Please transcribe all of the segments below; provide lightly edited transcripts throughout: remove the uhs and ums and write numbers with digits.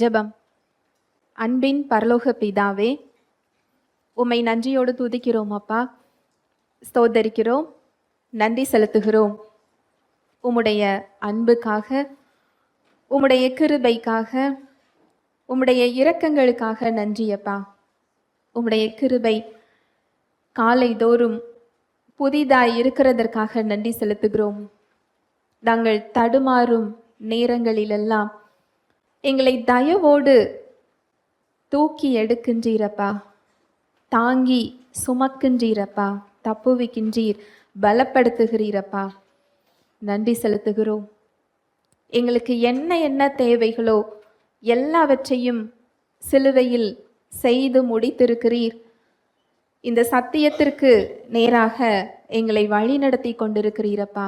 ஜெபம். அன்பின் பரலோக பிதாவே, உம்மை நன்றியோடு துதிக்கிறோம் அப்பா, ஸ்தோத்தரிக்கிறோம், நன்றி செலுத்துகிறோம். உம்முடைய அன்புக்காக, உம்முடைய கிருபைக்காக, உம்முடைய இரக்கங்களுக்காக நன்றி அப்பா. உம்முடைய கிருபை காலை தோறும் புதிதாய் இருக்கிறதற்காக நன்றி செலுத்துகிறோம். நாங்கள் தடுமாறும் நேரங்களிலெல்லாம் எங்களை தயவோடு தூக்கி எடுக்கின்றீரப்பா, தாங்கி சுமக்கின்றீரப்பா, தப்புவிக்கின்றீர், பலப்படுத்துகிறீரப்பா. நன்றி செலுத்துகிறோம். எங்களுக்கு என்ன என்ன தேவைகளோ எல்லாவற்றையும் சிலுவையில் செய்து முடித்திருக்கிறீர். இந்த சத்தியத்திற்கு நேராக எங்களை வழிநடத்தி கொண்டிருக்கிறீரப்பா.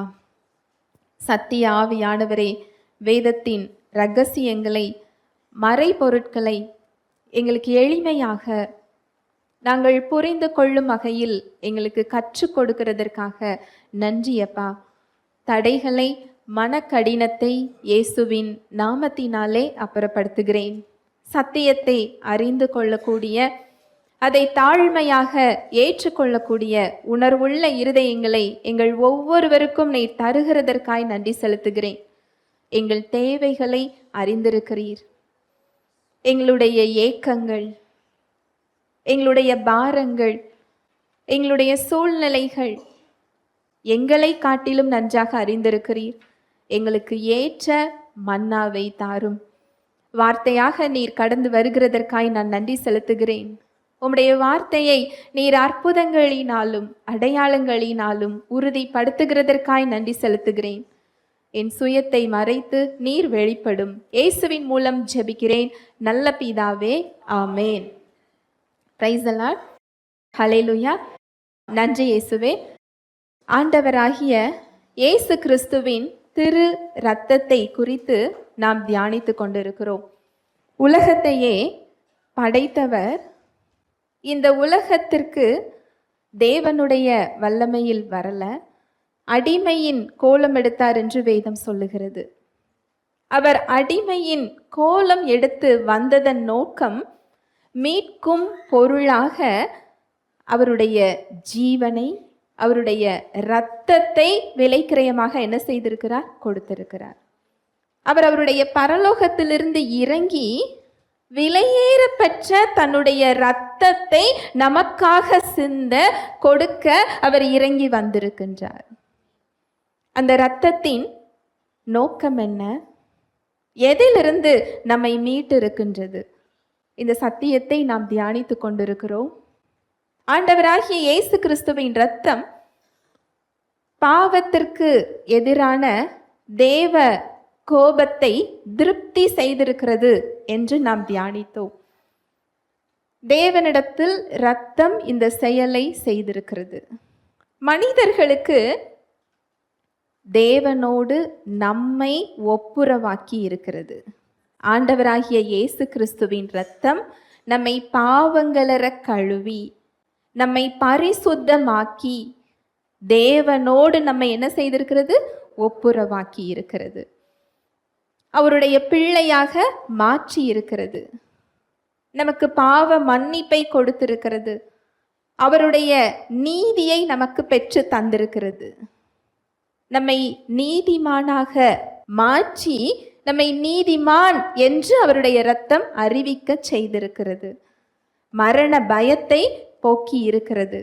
சத்திய ஆவியானவரே, வேதத்தின் இரகசியங்களை, மறைபொருட்களை எங்களுக்கு எளிமையாக நாங்கள் புரிந்து கொள்ளும் வகையில் எங்களுக்கு கற்றுக் கொடுக்கிறதற்காக நன்றியப்பா. தடைகளை, மனக்கடினத்தை இயேசுவின் நாமத்தினாலே அப்புறப்படுத்துகிறேன். சத்தியத்தை அறிந்து கொள்ளக்கூடிய, அதை தாழ்மையாக ஏற்றுக்கொள்ளக்கூடிய உணர்வுள்ள இருதயங்களை எங்கள் ஒவ்வொருவருக்கும் நீர் தருகிறதற்காய் நன்றி செலுத்துகிறேன். எங்கள் தேவைகளை அறிந்திருக்கிறீர். எங்களுடைய ஏக்கங்கள், எங்களுடைய பாரங்கள், எங்களுடைய சூழ்நிலைகள் எங்களை காட்டிலும் நன்றாக அறிந்திருக்கிறீர். எங்களுக்கு ஏற்ற மன்னாவை தாரும். வார்த்தையாக நீர் கடந்து வருகிறதற்காய் நான் நன்றி செலுத்துகிறேன். உம்முடைய வார்த்தையை நீர் அற்புதங்களினாலும் அடையாளங்களினாலும் உறுதிப்படுத்துகிறதற்காய் நன்றி செலுத்துகிறேன். என் சுயத்தை மறைத்து நீர் வெளிப்படும். இயேசுவின் மூலம் ஜெபிக்கிறேன் நல்ல பிதாவே, ஆமேன். Price the Lord. ஹல்லேலூயா. நன்றி இயேசுவே. ஆண்டவராகிய இயேசு கிறிஸ்துவின் திரு இரத்தத்தை குறித்து நாம் தியானித்து கொண்டிருக்கிறோம். உலகத்தையே படைத்தவர் இந்த உலகத்திற்கு தேவனுடைய வல்லமையில் வரல, அடிமையின் கோலம் எடுத்தார் என்று வேதம் சொல்லுகிறது. அவர் அடிமையின் கோலம் எடுத்து வந்ததன் நோக்கம் மீட்கும் பொருளாக அவருடைய ஜீவனை, அவருடைய இரத்தத்தை விலைக்கிரயமாக என்ன செய்திருக்கிறார்? கொடுத்திருக்கிறார். அவர் அவருடைய பரலோகத்திலிருந்து இறங்கி விலையேறப்பெற்ற தன்னுடைய இரத்தத்தை நமக்காக சிந்த கொடுக்க அவர் இறங்கி வந்திருக்கின்றார். அந்த இரத்தத்தின் நோக்கம் என்ன? எதிலிருந்து நம்மை மீட்டு இருக்கின்றது? இந்த சத்தியத்தை நாம் தியானித்து கொண்டிருக்கிறோம். ஆண்டவராகிய இயேசு கிறிஸ்துவின் இரத்தம் பாவத்திற்கு எதிரான தேவ கோபத்தை திருப்தி செய்திருக்கிறது என்று நாம் தியானித்தோம். தேவனிடத்தில் இரத்தம் இந்த செயலை செய்திருக்கிறது. மனிதர்களுக்கு தேவனோடு நம்மை ஒப்புரவாக்கி இருக்கிறது. ஆண்டவராகிய இயேசு கிறிஸ்துவின் இரத்தம் நம்மை பாவங்களற கழுவி, நம்மை பரிசுத்தமாக்கி, தேவனோடு நம்மை என்ன செய்திருக்கிறது? ஒப்புரவாக்கி இருக்கிறது. அவருடைய பிள்ளையாக மாற்றி இருக்கிறது. நமக்கு பாவ மன்னிப்பை கொடுத்திருக்கிறது. அவருடைய நீதியை நமக்கு பெற்று தந்திருக்கிறது. நம்மை நீதிமானாக மாற்றி, நம்மை நீதிமான் என்று அவருடைய இரத்தம் அறிவிக்க செய்திருக்கிறது. மரண பயத்தை போக்கி இருக்கிறது.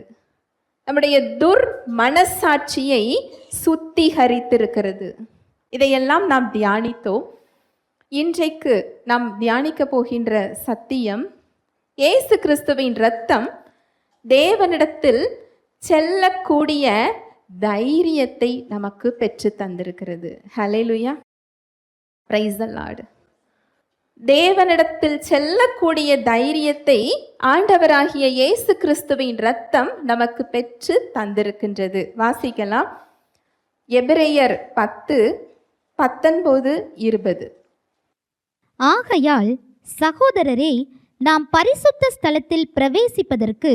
நம்முடைய துர் மனசாட்சியை சுத்திகரித்திருக்கிறது. இதையெல்லாம் நாம் தியானித்தோம். இன்றைக்கு நாம் தியானிக்க போகின்ற சத்தியம், இயேசு கிறிஸ்துவின் இரத்தம் தேவனிடத்தில் செல்லக்கூடிய தைரியத்தை நமக்கு பெற்று தந்திருக்கிறது. ஹல்லேலூயா. Praise the Lord. தேவனிடத்தில் செல்லக்கூடிய தைரியத்தை ஆண்டவராகிய இயேசு கிறிஸ்துவின் இரத்தம் நமக்கு பெற்று தந்திருக்கின்றது. வாசிக்கலாம். எபிரேயர் 10:19-20. ஆகையால் சகோதரரே, நாம் பரிசுத்த ஸ்தலத்தில் பிரவேசிப்பதற்கு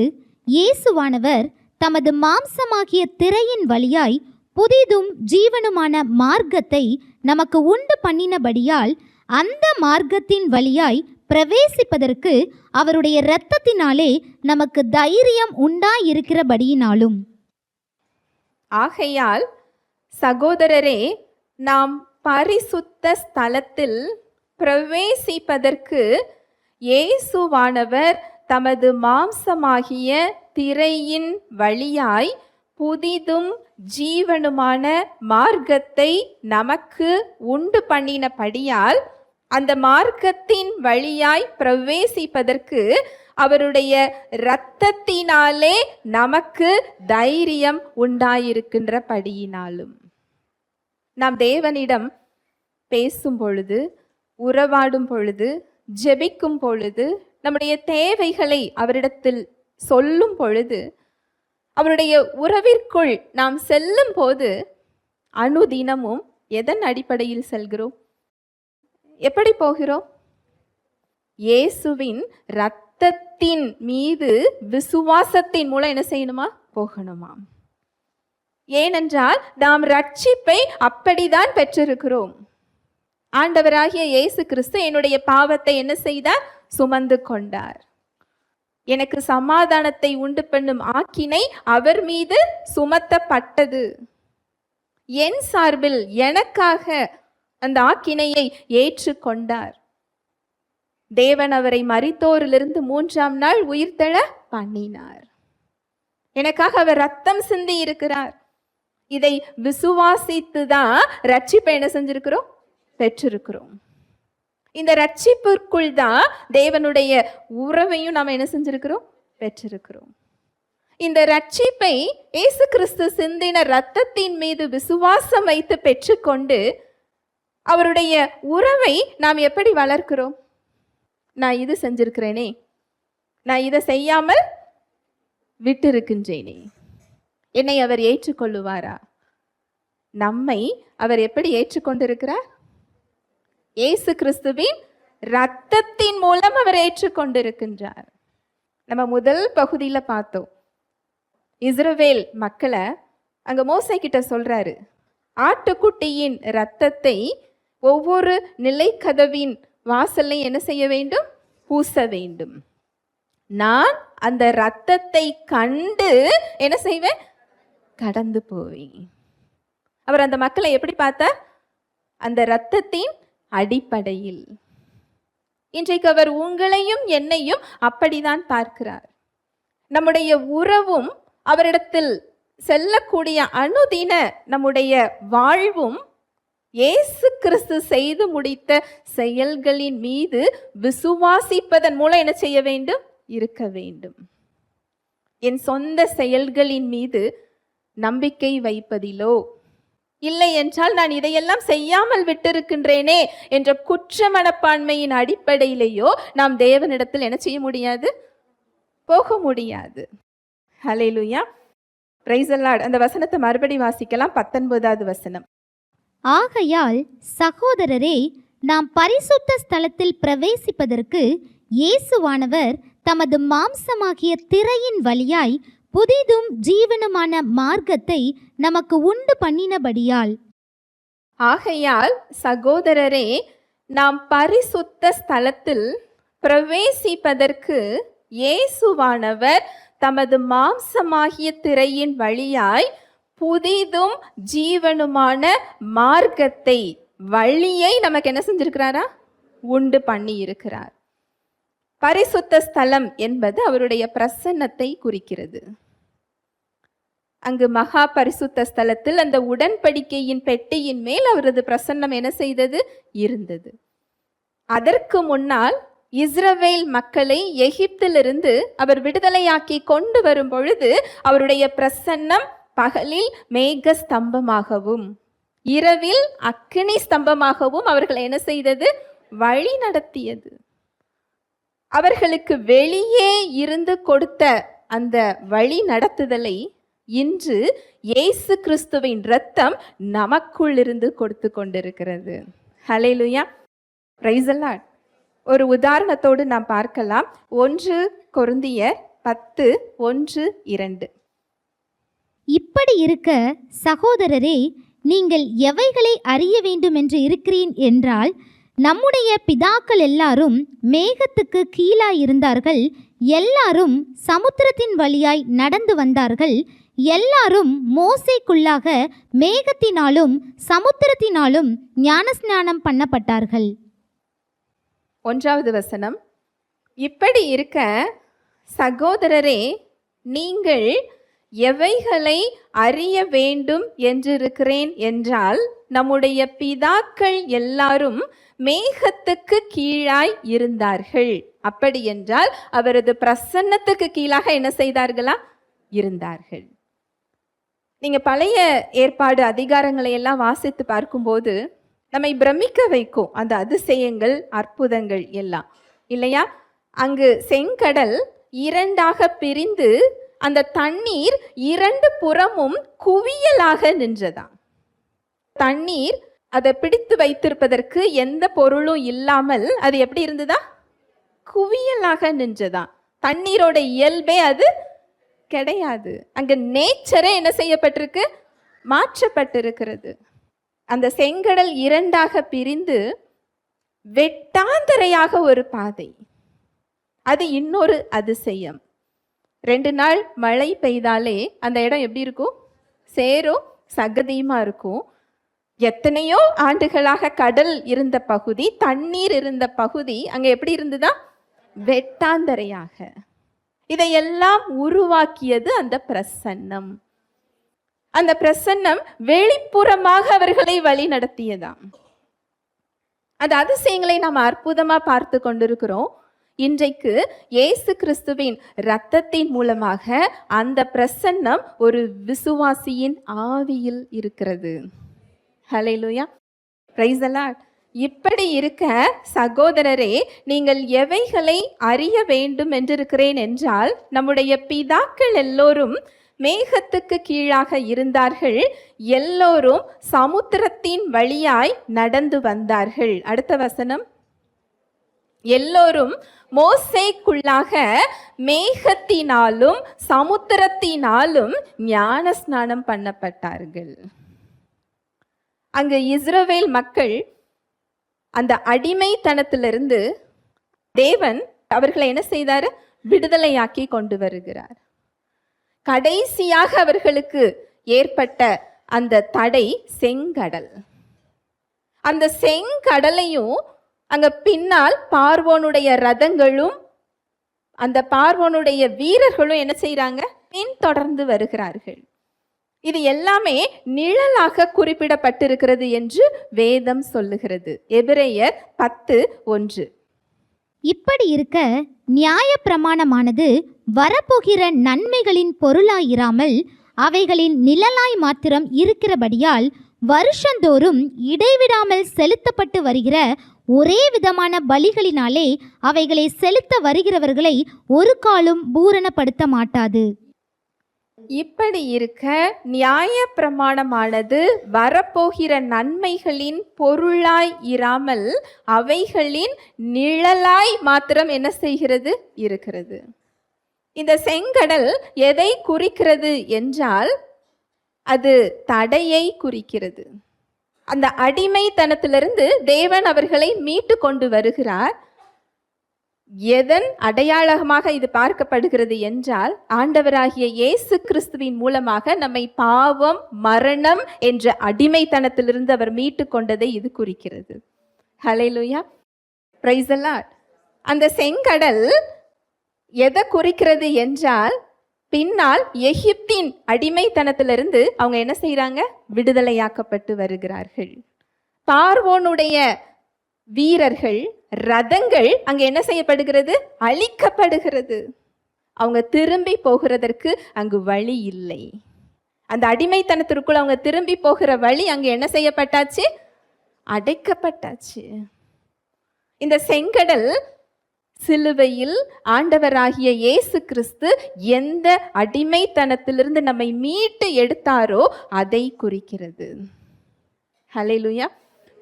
இயேசுவானவர் தமது மாம்சமாகிய திரையின் வழியாய் புதிதும் ஜீவனுமான மார்க்கத்தை நமக்கு உண்டு பண்ணினபடியால் அந்த மார்க்கத்தின் வழியாய் பிரவேசிப்பதற்கு அவருடைய இரத்தத்தினாலே நமக்கு தைரியம் உண்டாயிருக்கிறபடியினாலும். ஆகையால் சகோதரரே, நாம் பரிசுத்த ஸ்தலத்தில் பிரவேசிப்பதற்கு இயேசுவானவர் தமது மாம்சமாகிய திரையின் வழியாய் புதிதும் ஜீவனுமான மார்க்கத்தை நமக்கு உண்டு பண்ணினபடியால் அந்த மார்க்கத்தின் வழியாய் பிரவேசிப்பதற்கு அவருடைய இரத்தத்தினாலே நமக்கு தைரியம் உண்டாயிருக்கின்றபடியினாலும். நாம் தேவனிடம் பேசும் பொழுது, உறவாடும் பொழுது, ஜெபிக்கும் பொழுது, நம்முடைய தேவைகளை அவரிடத்தில் சொல்லும் பொழுது, அவருடைய உறவிற்குள் நாம் செல்லும் போது அனுதினமும் எதன் அடிப்படையில் செல்கிறோம்? எப்படி போகிறோம்? இயேசுவின் இரத்தத்தின் மீது விசுவாசத்தின் மூலம் என்ன செய்யணுமா? போகணுமா? ஏனென்றால் நாம் ரட்சிப்பை அப்படிதான் பெற்றிருக்கிறோம். ஆண்டவராகிய இயேசு கிறிஸ்து என்னுடைய பாவத்தை என்ன செய்தார்? சுமந்து கொண்டார். எனக்கு சமாதானத்தை உண்டு பண்ணும் ஆக்கினை அவர் மீது சுமத்தப்பட்டது. என் சார்பில் எனக்காக அந்த ஆக்கினையை ஏற்றுக்கொண்டார். தேவன் அவரை மரித்தோரிலிருந்து 3ஆம் நாள் உயிர்த்தெழ பண்ணினார். எனக்காக அவர் ரத்தம் சிந்தி இருக்கிறார். இதை விசுவாசித்துதான் ரட்சிப்பை என்ன செஞ்சிருக்கிறோம்? பெற்றிருக்கிறோம். இந்த ரட்சிப்பிற்குள் தான் தேவனுடைய உறவையும் நாம் என்ன செஞ்சிருக்கிறோம்? பெற்றிருக்கிறோம். இந்த ரட்சிப்பை இயேசு கிறிஸ்து சிந்தின இரத்தத்தின் மீது விசுவாசம் வைத்து பெற்றுக்கொண்டு அவருடைய உறவை நாம் எப்படி வளர்க்கிறோம்? நான் இது செஞ்சிருக்கிறேனே, நான் இதை செய்யாமல் விட்டிருக்கின்றேனே, என்னை அவர் ஏற்றுக்கொள்ளுவாரா? நம்மை அவர் எப்படி ஏற்றுக்கொண்டிருக்கிறார்? இயேசு கிறிஸ்துவின் இரத்தத்தின் மூலம் அவர் ஏற்றுக்கொண்டிருக்கின்றார். நம்ம முதல் பகுதியில பார்த்தோம், இஸ்ரவேல் மக்களை அங்க மோசே கிட்ட சொல்றாரு, ஆட்டுக்குட்டியின் இரத்தத்தை ஒவ்வொரு நிலைக்கதவின் வாசல்லையும் என்ன செய்ய வேண்டும்? பூச வேண்டும். நான் அந்த இரத்தத்தை கண்டு என்ன செய்வேன்? கடந்து போவேன். அவர் அந்த மக்களை எப்படி பார்த்தார்? அந்த இரத்தத்தின் அடிப்படையில். இன்றைக்கு அவர் உங்களையும் என்னையும் அப்படிதான் பார்க்கிறார். நம்முடைய உறவும் அவரிடத்தில் செல்லக்கூடிய அனுதின நம்முடைய வாழ்வும் இயேசு கிறிஸ்து செய்து முடித்த செயல்களின் மீது விசுவாசிப்பதன் மூலம் என்ன செய்ய வேண்டும்? இருக்க வேண்டும். என் சொந்த செயல்களின் மீது நம்பிக்கை வைப்பதிலோ, இல்லை என்றால் நான் இதையெல்லாம் செய்யாமல் விட்டிருக்கின்றேனே என்ற குற்ற மனப்பான்மையின் அடிப்படையிலேயோ நாம் தேவனிடத்தில் என்ன செய்ய முடியாது? போக முடியாது. ஹல்லேலூயா, பிரைஸ் தி லார்ட். அந்த வசனத்தை மறுபடி வாசிக்கலாம். 19வது வசனம். ஆகையால் சகோதரரே, நாம் பரிசுத்த ஸ்தலத்தில் பிரவேசிப்பதற்கு இயேசுவானவர் தமது மாம்சமாகிய திரையின் வழியாய் புதிதும் ஜீவனுமான மார்க்கத்தை நமக்கு உண்டு பண்ணினபடியால். ஆகையால் சகோதரரே, நாம் பரிசுத்த ஸ்தலத்தில் பிரவேசிப்பதற்கு இயேசுவானவர் தமது மாம்சமாகிய திரையின் வழியாய் புதிதும் ஜீவனுமான மார்க்கத்தை, வழியை நமக்கு என்ன செஞ்சிருக்கிறாரா? உண்டு பண்ணி இருக்கிறார். பரிசுத்த ஸ்தலம் என்பது அவருடைய பிரசன்னத்தை குறிக்கிறது. அங்கு மகா பரிசுத்த ஸ்தலத்தில் அந்த உடன்படிக்கையின் பெட்டியின் மேல் அவரது பிரசன்னம் என்ன செய்தது? இருந்தது. அதற்கு முன்னால் இஸ்ரவேல் மக்களை எகிப்திலிருந்து அவர் விடுதலையாக்கி கொண்டு வரும் பொழுது அவருடைய பிரசன்னம் பகலில் மேக ஸ்தம்பமாகவும் இரவில் அக்கினி ஸ்தம்பமாகவும் அவர்களை என்ன செய்தது? வழி நடத்தியது. அவர்களுக்கு வெளியே இருந்து கொடுத்த அந்த வழி நடத்துதலை இன்று இயேசு கிறிஸ்துவின் இரத்தம் நமக்குள் இருந்து கொடுத்து கொண்டிருக்கிறது. ஹல்லேலூயா, பிரைஸ் தி லார்ட். ஒரு உதாரணத்தோடு நாம் பார்க்கலாம். 1 கொரிந்தியர் 10:1-2. இப்படி இருக்க சகோதரரே, நீங்கள் எவைகளை அறிய வேண்டும் என்று இருக்கிறீன் என்றால், நம்முடைய பிதாக்கள் எல்லாரும் மேகத்துக்கு கீழாய் இருந்தார்கள், எல்லாரும் சமுத்திரத்தின் வழியாய் நடந்து வந்தார்கள், எல்லாரும் மோசேக்குள்ளாக மேகத்தினாலும் சமுத்திரத்தினாலும் ஞானஸ்நானம் பண்ணப்பட்டார்கள். 1வது வசனம், இப்படி இருக்க சகோதரரே, நீங்கள் எவைகளை அறிய வேண்டும் என்றிருக்கிறேன் என்றால், நம்முடைய பிதாக்கள் எல்லாரும் மேகத்துக்கு கீழாய் இருந்தார்கள். அப்படி என்றால் அவரது பிரசன்னத்துக்கு கீழாக என்ன செய்தார்களா? இருந்தார்கள். நீங்க பழைய ஏற்பாடு அதிகாரங்களை எல்லாம் வாசித்து பார்க்கும்போது நம்மை பிரமிக்க வைக்கும் அந்த அதிசயங்கள், அற்புதங்கள் எல்லாம் இல்லையா? அங்கு செங்கடல் 2ஆக பிரிந்து அந்த தண்ணீர் 2 புறமும் குவியலாக நின்றதாம். தண்ணீர் அதை பிடித்து வைத்திருப்பதற்கு எந்த பொருளும் இல்லாமல் அது எப்படி இருந்ததா? குவியலாக நின்றதாம். தண்ணீரோட இயல்பே அது கிடையாது. அங்க நேச்சரே என்ன செய்யப்பட்டிருக்கு? மாற்றப்பட்டிருக்கிறது. அந்த செங்கடல் 2ஆக பிரிந்து வெட்டாந்தரையாக ஒரு பாதை. அது இன்னொரு அதிசயம். 2 நாள் மழை பெய்தாலே அந்த இடம் எப்படி இருக்கும்? சேரும் சகதியுமா இருக்கும். எத்தனையோ ஆண்டுகளாக கடல் இருந்த பகுதி, தண்ணீர் இருந்த பகுதி அங்க எப்படி இருந்ததா? வெட்டாந்தரையாக. இதையெல்லாம் உருவாக்கியது அந்த பிரசன்னம். அந்த பிரசன்னம் வெளிப்புறமாக அவர்களை வழி நடத்தியதாம். அந்த அதிசயங்களை நாம் அற்புதமா பார்த்து கொண்டிருக்கிறோம். இன்றைக்கு இயேசு கிறிஸ்துவின் இரத்தத்தின் மூலமாக அந்த பிரசன்னம் ஒரு விசுவாசியின் ஆவியில் இருக்கிறது. ஹல்லேலூயா, பிரைஸ் தி லார்ட். இப்படி இருக்க சகோதரரே, நீங்கள் எவைகளை அறிய வேண்டும் என்றிருக்கிறேன் என்றால், நம்முடைய பிதாக்கள் எல்லோரும் மேகத்துக்கு கீழாக இருந்தார்கள், எல்லோரும் சமுத்திரத்தின் வழியாய் நடந்து வந்தார்கள். அடுத்த வசனம், எல்லோரும் மோசேக்குள்ளாக மேகத்தினாலும் சமுத்திரத்தினாலும் ஞான ஸ்நானம் பண்ணப்பட்டார்கள். அங்கு இஸ்ரவேல் மக்கள் அந்த அடிமைத்தனத்திலிருந்து தேவன் அவர்களை என்ன செய்தார்? விடுதலையாக்கி கொண்டு வருகிறார். கடைசியாக அவர்களுக்கு ஏற்பட்ட அந்த தடை செங்கடல். அந்த செங்கடலையும் அங்க பின்னால் பார்வோனுடைய ரதங்களும் அந்த பார்வோனுடைய வீரர்களும் என்ன செய்யறாங்க? பின்தொடர்ந்து வருகிறார்கள். இது எல்லாமே நிழலாக குறிப்பிடப்பட்டிருக்கிறது என்று வேதம் சொல்லுகிறது. எபிரேயர் 10:1. இப்படி இருக்க நியாயப்பிரமாணமானது வரப்போகிற நன்மைகளின் பொருளாயிராமல் அவைகளின் நிழலாய் மாத்திரம் இருக்கிறபடியால் வருஷந்தோறும் இடைவிடாமல் செலுத்தப்பட்டு வருகிற ஒரே விதமான பலிகளினாலே அவைகளை செலுத்த வருகிறவர்களை ஒரு காலும் பூரணப்படுத்த மாட்டாது. இப்படி இருக்க நியாய பிரமாணமானது வரப்போகிற நன்மைகளின் பொருளாய் இராமல் அவைகளின் நிழலாய் மாத்திரம் என்ன செய்கிறது? இருக்கிறது. இந்த செங்கடல் எதை குறிக்கிறது என்றால், அது தடையை குறிக்கிறது. அந்த அடிமைத்தனத்திலிருந்து தேவன் அவர்களை மீட்டு கொண்டு வருகிறார். எதன் அடையாளமாக இது பார்க்கப்படுகிறது என்றால், ஆண்டவராகிய இயேசு கிறிஸ்துவின் மூலமாக நம்மை பாவம், மரணம் என்ற அடிமைத்தனத்திலிருந்து அவர் மீட்டு கொண்டதை இது குறிக்கிறது. ஹல்லேலூயா, பிரைஸ் தி லார்ட். அந்த செங்கடல் எதை குறிக்கிறது என்றால், பின்னால் எகிப்தின் அடிமைத்தனத்திலிருந்து அவங்க என்ன செய்யறாங்க? விடுதலையாக்கப்பட்டு வருகிறார்கள். பார்வோனுடைய வீரர்கள், ரதங்கள் அங்க என்ன செய்யப்படுகிறது? அழிக்கப்படுகிறது. அவங்க திரும்பி போகிறதற்கு அங்கு வழி இல்லை. அந்த அடிமைத்தனத்திற்குள் அவங்க திரும்பி போகிற வழி அங்க என்ன செய்யப்பட்டாச்சு? அடைக்கப்பட்டாச்சு. இந்த செங்கடல் சிலுவையில் ஆண்டவராகிய இயேசு கிறிஸ்து எந்த அடிமைத்தனத்திலிருந்து நம்மை மீட்டு எடுத்தாரோ அதை குறிக்கிறது. ஹல்லேலூயா,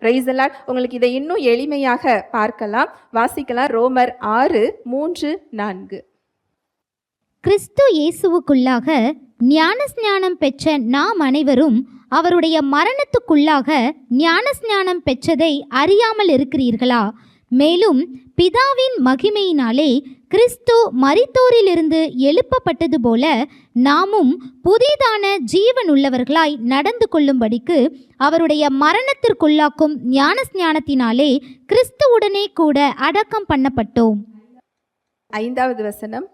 பிரைஸ் தி லார்ட். உங்களுக்கு இதை இன்னும் எளிமையாக பார்க்கலாம், வாசிக்கலாம். ரோமர் 6:3-4. கிறிஸ்து இயேசுவுக்குள்ளாக ஞானஸ்நானம் பெற்ற நாம் அனைவரும் அவருடைய மரணத்துக்குள்ளாக ஞானஸ்நானம் பெற்றதை அறியாமல் இருக்கிறீர்களா? மேலும் பிதாவின் மகிமையினாலே கிறிஸ்து மரித்தோரிலிருந்து எழுப்பப்பட்டது போல நாமும் புதிதான ஜீவனுள்ளவர்களாய் நடந்து கொள்ளும்படிக்கு அவருடைய மரணத்திற்குள்ளாக்கும் ஞானஸ்நானத்தினாலே கிறிஸ்துவுடனே கூட அடக்கம் பண்ணப்பட்டோம். 5வது வசனம்.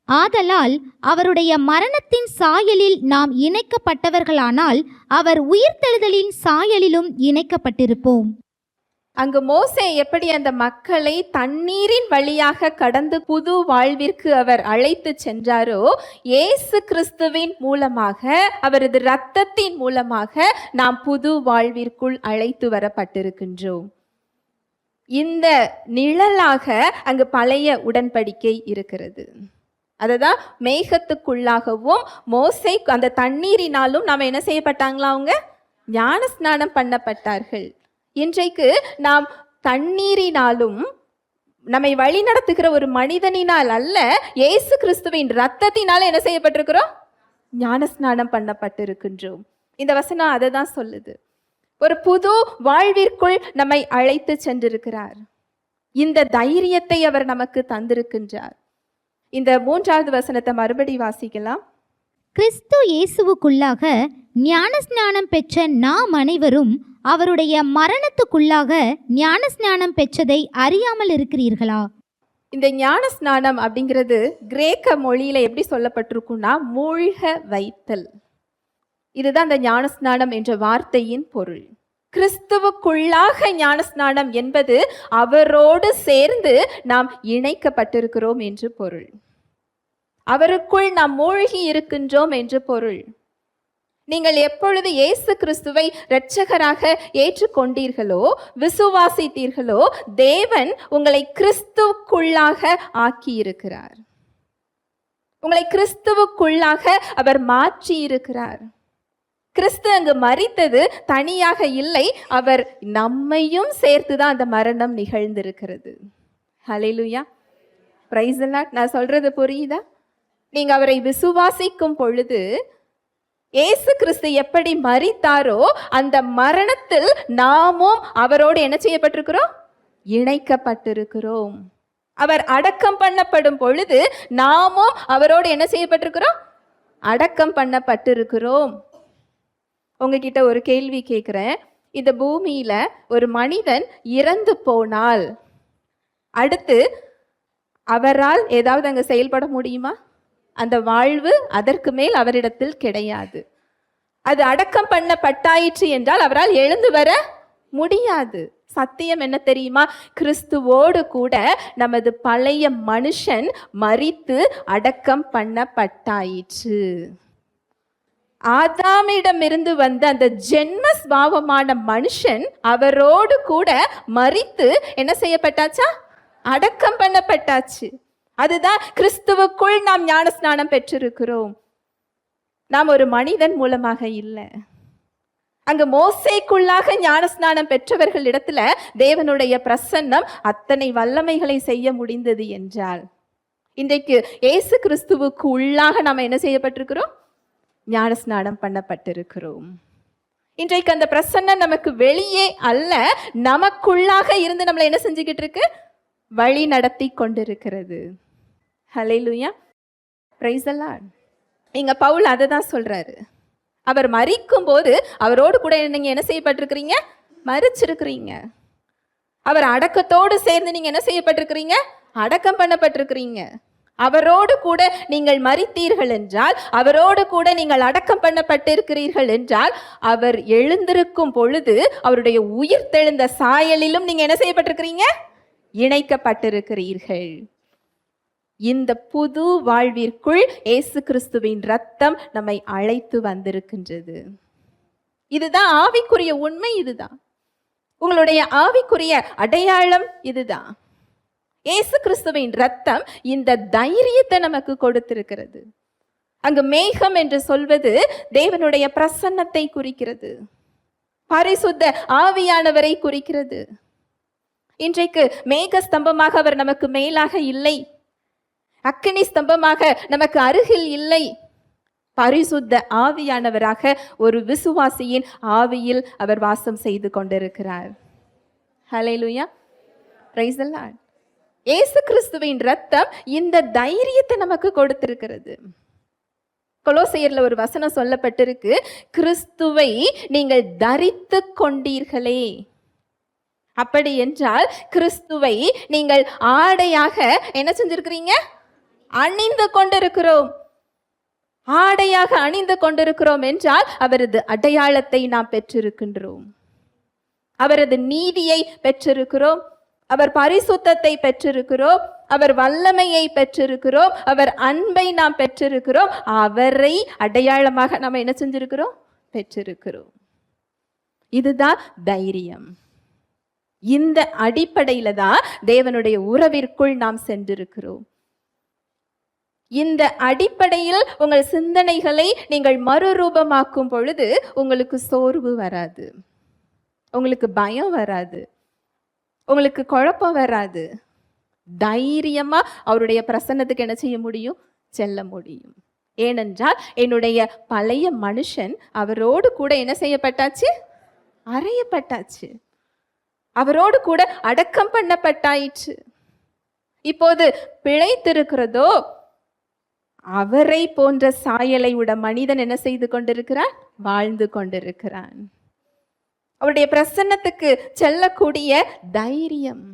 ஆதலால் அவருடைய மரணத்தின் சாயலில் நாம் இணைக்கப்பட்டவர்களானால் அவர் உயிர்த்தெழுதலின் சாயலிலும் இணைக்கப்பட்டிருப்போம். அங்கு மோசே எப்படி அந்த மக்களை தண்ணீரின் வழியாக கடந்து புது வாழ்விற்கு அவர் அழைத்து சென்றாரோ, இயேசு கிறிஸ்துவின் மூலமாக, அவரது இரத்தத்தின் மூலமாக நாம் புது வாழ்விற்குள் அழைத்து வரப்பட்டிருக்கின்றோம். இந்த நிழலாக அங்கு பழைய உடன்படிக்கை இருக்கிறது. அதுதான் மேகத்துக்குள்ளாகவும் மோசே அந்த தண்ணீரினாலும் நாம் என்ன செய்யப்பட்டாங்களா? அவங்க ஞான ஸ்நானம் பண்ணப்பட்டார்கள். இன்றைக்கு நாம் தண்ணீரினாலும் நம்மை வழி நடத்துகிற ஒரு மனிதனினால் அல்ல, இயேசு கிறிஸ்துவின் இரத்தத்தினால என்ன செய்யப்பட்டிருக்கிறோம்? ஞான ஸ்நானம் பண்ணப்பட்டிருக்கின்றோம். இந்த வசனம் அதை தான் சொல்லுது. ஒரு புது வாழ்விற்குள் நம்மை அழைத்து சென்றிருக்கிறார். இந்த தைரியத்தை அவர் நமக்கு தந்திருக்கின்றார். இந்த 3வது வசனத்தை மறுபடி வாசிக்கலாம். கிறிஸ்து இயேசுவுக்குள்ளாக ஞானஸ்நானம் பெற்ற நாம் அனைவரும் அவருடைய மரணத்துக்குள்ளாக ஞானஸ்நானம் பெற்றதை அறியாமல் இருக்கிறீர்களா? இந்த ஞான ஸ்நானம் அப்படிங்கிறது கிரேக்க மொழியில எப்படி சொல்லப்பட்டிருக்குன்னா, மூழ்க வைத்தல். இதுதான் அந்த ஞான ஸ்நானம் என்ற வார்த்தையின் பொருள். கிறிஸ்துவுக்குள்ளாக ஞான ஸ்நானம் என்பது அவரோடு சேர்ந்து நாம் இணைக்கப்பட்டிருக்கிறோம் என்று பொருள். அவருக்குள் நாம் மூழ்கி இருக்கின்றோம் என்று பொருள். நீங்கள் எப்பொழுது இயேசு கிறிஸ்துவை இரட்சகராக ஏற்றுக்கொண்டீர்களோ, விசுவாசித்தீர்களோ, தேவன் உங்களை கிறிஸ்துவுக்குள்ளாக ஆக்கியிருக்கிறார். உங்களை கிறிஸ்துவுக்குள்ளாக அவர் மாற்றி இருக்கிறார். கிறிஸ்து அங்கு மரித்தது தனியாக இல்லை, அவர் நம்மையும் சேர்த்துதான் அந்த மரணம் நிகழ்ந்திருக்கிறது. ஹல்லேலூயா, பிரைஸ் தி லார்ட். நான் சொல்றது புரியுதா? நீங்க அவரை விசுவாசிக்கும் பொழுது இயேசு கிறிஸ்து எப்படி மரித்தாரோ அந்த மரணத்தில் நாமும் அவரோடு என்ன செய்யப்பட்டிருக்கிறோம்? இணைக்கப்பட்டிருக்கிறோம். அவர் அடக்கம் பண்ணப்படும் பொழுது நாமும் அவரோடு என்ன செய்யப்பட்டிருக்கிறோம்? அடக்கம் பண்ணப்பட்டிருக்கிறோம். உங்ககிட்ட ஒரு கேள்வி கேட்குறேன். இந்த பூமியில ஒரு மனிதன் இறந்து போனால் அடுத்து அவரால் ஏதாவது அங்கே செயல்பட முடியுமா? அந்த வாழ்வு அதற்கு மேல் அவரிடத்தில் கிடையாது. அது அடக்கம் பண்ணப்பட்டாயிற்று என்றால் அவரால் எழுந்து வர முடியாது. சத்தியம் என்ன தெரியுமா? கிறிஸ்துவோடு கூட நமது பழைய மனுஷன் மரித்து அடக்கம் பண்ணப்பட்டாயிற்று. ஆதாமிடமிருந்து வந்த அந்த ஜென்ம ஸ்பாவமான மனுஷன் அவரோடு கூட மரித்து என்ன செய்யப்பட்டாச்சா? அடக்கம் பண்ணப்பட்டாச்சு. அதுதான் கிறிஸ்துவுக்குள் நாம் ஞான ஸ்நானம் பெற்றிருக்கிறோம். நாம் ஒரு மனிதன் மூலமாக இல்லை. அங்கு மோசேக்குள்ளாக ஞான ஸ்நானம் பெற்றவர்கள் இடத்துல தேவனுடைய பிரசன்னம் அத்தனை வல்லமைகளை செய்ய முடிந்தது என்றால், இன்றைக்கு இயேசு கிறிஸ்துவுக்கு உள்ளாக நாம் என்ன செய்யப்பட்டிருக்கிறோம்? ஞான ஸ்நானம் பண்ணப்பட்டிருக்கிறோம். இன்றைக்கு அந்த பிரசன்னம் நமக்கு வெளியே அல்ல, நமக்குள்ளாக இருந்து நம்மளை என்ன செஞ்சுக்கிட்டு இருக்கு? வழி நடத்தி கொண்டிருக்கிறது. ஹல்லேலூயா, பிரைஸ் தி லார்ட். இங்க பவுல் அதை தான் சொல்றாரு. அவர் மரிக்கும் போது அவரோடு கூட நீங்க என்ன செய்யப்பட்டிருக்கிறீங்க? மரிச்சிருக்கிறீங்க. அவர் அடக்கத்தோடு சேர்ந்து நீங்க என்ன செய்யப்பட்டிருக்கிறீங்க? அடக்கம் பண்ணப்பட்டிருக்கிறீங்க. அவரோடு கூட நீங்கள் மரித்தீர்கள் என்றால், அவரோடு கூட நீங்கள் அடக்கம் பண்ணப்பட்டிருக்கிறீர்கள் என்றால், அவர் எழுந்திருக்கும் பொழுது அவருடைய உயிர் தெழுந்த சாயலிலும் நீங்க என்ன செய்யப்பட்டிருக்கிறீங்க? இணைக்கப்பட்டிருக்கிறீர்கள். இந்த புது வாழ்விற்குள் இயேசு கிறிஸ்துவின் இரத்தம் நம்மை அழைத்து வந்திருக்கின்றது. இதுதான் ஆவிக்குரிய உண்மை. இதுதான் உங்களுடைய ஆவிக்குரிய அடையாளம். இதுதான் இயேசு கிறிஸ்துவின் இரத்தம் இந்த தைரியத்தை நமக்கு கொடுத்திருக்கிறது. அங்கு மேகம் என்று சொல்வது தேவனுடைய பிரசன்னத்தை குறிக்கிறது, பரிசுத்த ஆவியானவரை குறிக்கிறது. இன்றைக்கு மேக ஸ்தம்பமாக அவர் நமக்கு மேலாக இல்லை. அக்கினி ஸ்தம்பமாக நமக்கு அருகில் இல்லை. பரிசுத்த ஆவியானவராக ஒரு விசுவாசியின் ஆவியில் அவர் வாசம் செய்து கொண்டிருக்கிறார். ஹல்லேலூயா, பிரைஸ் தி லார்ட். இயேசு கிறிஸ்துவின் ரத்தம் இந்த தைரியத்தை நமக்கு கொடுத்திருக்கிறது. கொலோசையர்ல ஒரு வசனம் சொல்லப்பட்டிருக்கு, கிறிஸ்துவை நீங்கள் தரித்து கொண்டீர்களே. அப்படி என்றால் கிறிஸ்துவை நீங்கள் ஆடையாக என்ன செஞ்சிருக்கிறீங்க? அணிந்து கொண்டிருக்கிறோம். ஆடையாக அணிந்து கொண்டிருக்கிறோம் என்றால் அவரது அடையாளத்தை நாம் பெற்றிருக்கின்றோம், அவரது நீதியை பெற்றிருக்கிறோம், அவர் பரிசுத்தத்தை பெற்றிருக்கிறோம், அவர் வல்லமையை பெற்றிருக்கிறோம், அவர் அன்பை நாம் பெற்றிருக்கிறோம், அவரை அடையாளமாக நாம் என்ன செஞ்சிருக்கிறோம்? பெற்றிருக்கிறோம். இதுதான் தைரியம். இந்த அடிப்படையில தான் தேவனுடைய உறவிற்குள் நாம் சென்றிருக்கிறோம். இந்த அடிப்படையில் உங்கள் சிந்தனைகளை நீங்கள் மறுரூபமாக்கும் பொழுது உங்களுக்கு சோர்வு வராது, உங்களுக்கு பயம் வராது, உங்களுக்கு குழப்பம் வராது. தைரியமா அவருடைய பிரசன்னத்துக்கு என்ன செய்ய முடியும்? செல்ல முடியும். ஏனென்றால் என்னுடைய பழைய மனுஷன் அவரோடு கூட என்ன செய்யப்பட்டாச்சு? அறையப்பட்டாச்சு. அவரோடு கூட அடக்கம் பண்ணப்பட்டாயிற்று. இப்போது பிழைத்திருக்கிறதோ அவரை போன்ற சாயலை உட மனிதன் என்ன செய்து கொண்டிருக்கிறான்? வாழ்ந்து கொண்டிருக்கிறான். அவருடைய பிரசன்னத்துக்கு செல்லக்கூடிய தைரியம்,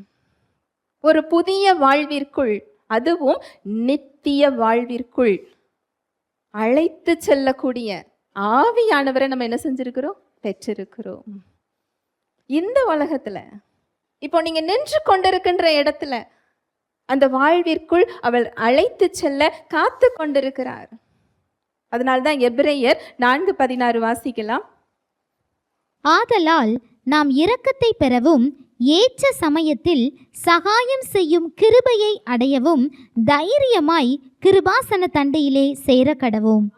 ஒரு புதிய வாழ்விற்குள், அதுவும் நித்திய வாழ்விற்குள் அழைத்து செல்லக்கூடிய ஆவியானவரை நம்ம என்ன செஞ்சிருக்கிறோம்? பெற்றிருக்கிறோம். இந்த உலகத்துல இப்போ நீங்க நின்று கொண்டிருக்கின்ற இடத்துல அந்த வாழ்விற்குள் அவள் அழைத்து செல்ல காத்து கொண்டிருக்கிறார். அதனால்தான் எபிரேயர் 4:16 வாசிக்கலாம். ஆதலால் நாம் இரக்கத்தை பெறவும் ஏற்ற சமயத்தில் சகாயம் செய்யும் கிருபையை அடையவும் தைரியமாய் கிருபாசன தண்டையிலே சேர கடவோம்.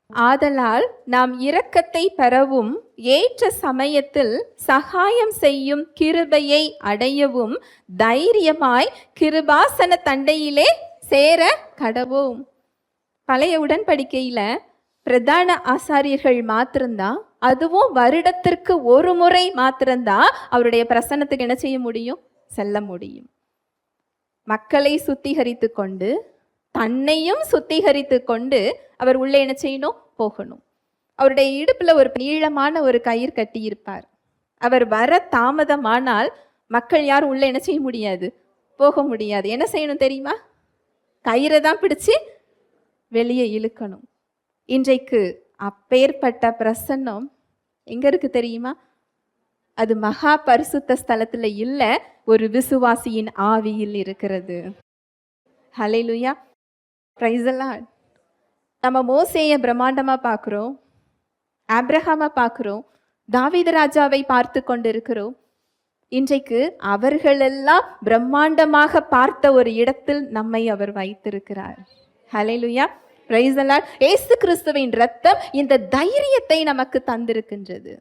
ஆதலால் நாம் இரக்கத்தை பெறவும் ஏற்ற சமயத்தில் சகாயம் செய்யும் கிருபையை அடையவும் தைரியமாய் கிருபாசன தண்டையிலே சேர கடவோம். பழைய உடன்படிக்கையில பிரதான ஆசாரியர்கள் மாத்திரம்தான், அதுவும் வருடத்திற்கு ஒரு முறை மாத்திரம்தான் அவருடைய பிரசன்னத்துக்கு என்ன செய்ய முடியும்? செல்ல முடியும். மக்களை சுத்திகரித்து கொண்டு தன்னையும் சுத்திகரித்து கொண்டு அவர் உள்ளே என்ன செய்யணும்? போகணும். அவருடைய இடுப்புல ஒரு நீளமான ஒரு கயிறு கட்டியிருப்பார். அவர் வர தாமதமானால் மக்கள் யாரும் உள்ள என்ன செய்ய முடியாது? போக முடியாது. என்ன செய்யணும் தெரியுமா? கயிறை தான் பிடிச்சு வெளியே இழுக்கணும். இன்றைக்கு அப்பேற்பட்ட பிரசன்னம் எங்க இருக்கு தெரியுமா? அது மகா பரிசுத்த ஸ்தலத்துல இல்ல, ஒரு விசுவாசியின் ஆவியில் இருக்கிறது. ஹல்லேலூயா, பிரைஸ் தி லார்ட். நம்ம மோசேயை பிரம்மாண்டமா பார்க்கிறோம், ஆபிரகாமை பார்க்கிறோம், தாவீது ராஜாவை பார்த்து கொண்டிருக்கிறோம். இன்றைக்கு அவர்களெல்லாம் பிரம்மாண்டமாக பார்த்த ஒரு இடத்தில் நம்மை அவர் வைத்திருக்கிறார். ஹல்லேலூயா, பிரைஸ் தி லார்ட். இயேசு கிறிஸ்துவின் இரத்தம் இந்த தைரியத்தை நமக்கு தந்திருக்கின்றது.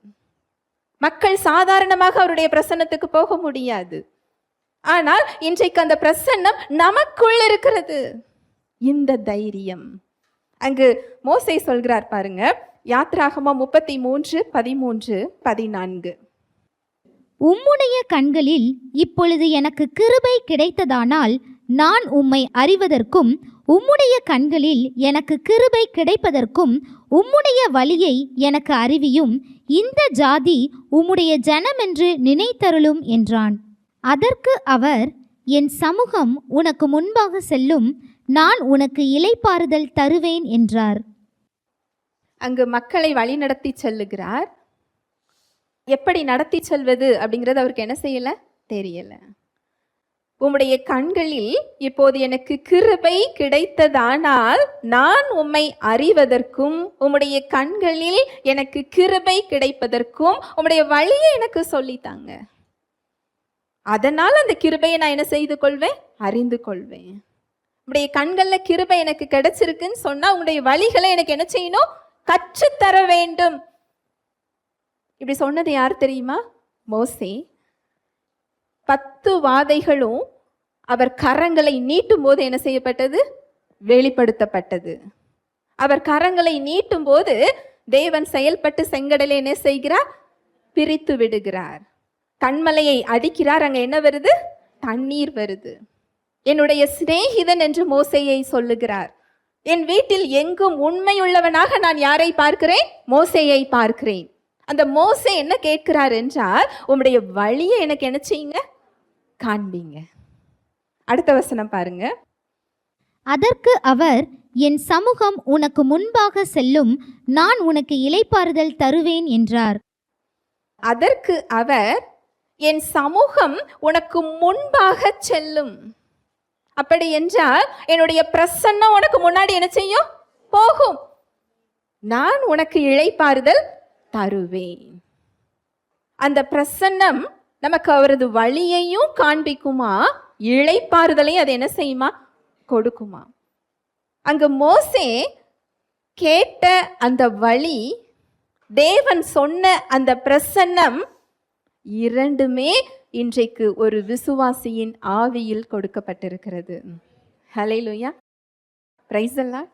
மக்கள் சாதாரணமாக அவருடைய பிரசன்னத்துக்கு போக முடியாது. ஆனால் இன்றைக்கு அந்த பிரசன்னம் நமக்குள் இருக்கிறது. இந்த தைரியம் அங்கு மோசே சொல்கிறார் பாருங்க, யாத்ராகமம் 33:13-14. உம்முடைய கண்களில் இப்பொழுது எனக்கு கிருபை கிடைத்ததானால் நான் உம்மை அறிவதற்கும் உம்முடைய கண்களில் எனக்கு கிருபை கிடைப்பதற்கும் உம்முடைய வழியை எனக்கு அறிவியும், இந்த ஜாதி உம்முடைய ஜனமென்று நினைத்தருளும் என்றான். அதற்கு அவர், என் சமூகம் உனக்கு முன்பாக செல்லும், நான் உனக்கு இளைப்பாறுதல் தருவேன் என்றார். அங்கு மக்களை வழி நடத்தி செல்லுகிறார். எப்படி நடத்தி செல்வது அப்படிங்கிறது அவருக்கு என்ன செய்யல? தெரியல. உம்முடைய கண்களில் இப்போது எனக்கு கிருபை கிடைத்ததானால் நான் உம்மை அறிவதற்கும் உம்முடைய கண்களில் எனக்கு கிருபை கிடைப்பதற்கும் உம்முடைய வழியை எனக்கு சொல்லித்தாங்க. அதனால் அந்த கிருபையை நான் என்ன செய்து கொள்வேன்? அறிந்து கொள்வேன். உம்முடைய கண்கள்ல கிருபை எனக்கு கிடைச்சிருக்குன்னு சொன்னா உங்களுடைய வழிகளை எனக்கு என்ன செய்யணும்? கற்றுத்தர வேண்டும். இப்படி சொன்னது யார் தெரியுமா? மோசே. 10 வாதைகளும் அவர் கரங்களை நீட்டும் போது என்ன செய்யப்பட்டது? வெளிப்படுத்தப்பட்டது. அவர் கரங்களை நீட்டும் போது தேவன் செயல்பட்டு செங்கடலை என்ன செய்கிறார்? பிரித்து விடுகிறார். கண்மலையை அடிக்கிறார், அங்க என்ன வருது? தண்ணீர் வருது. என்னுடைய சிநேகிதன் என்று மோசேயை சொல்லுகிறார். என் வீட்டில் எங்கும் உண்மையுள்ளவனாக நான் யாரை பார்க்கிறேன்? மோசேயை பார்க்கிறேன். அந்த மோசே என்ன கேட்கிறார் என்றால், உம்முடைய வழியை எனக்கு என்ன செய்யுங்க? காண்பீங்க. அடுத்த வசனம் பாருங்க. அதற்கு அவர், என் சமூகம் உனக்கு முன்பாக செல்லும், நான் உனக்கு இளைப்பாறுதல் தருவேன் என்றார். அதற்கு அவர், என் சமூகம் உனக்கு முன்பாக செல்லும். அப்படி என்றால் என்னுடைய பிரசன்னம் உனக்கு முன்னாடி என்ன செய்யும்? போகும். நான் உனக்கு இளைப்பாறுதல் தருவேன். அந்த பிரசன்னம் நமக்கு அவரது வழியையும் காண்பிக்குமா, இளைப்பாறுதலையும் அது என்ன செய்யுமா? கொடுக்குமா. அங்கு மோசே கேட்ட அந்த வழி, தேவன் சொன்ன அந்த பிரசன்னம், இரண்டுமே இன்றைக்கு ஒரு விசுவாசியின் ஆவியில் கொடுக்கப்பட்டிருக்கிறது. ஹல்லேலூயா, பிரைஸ் தி லார்ட்.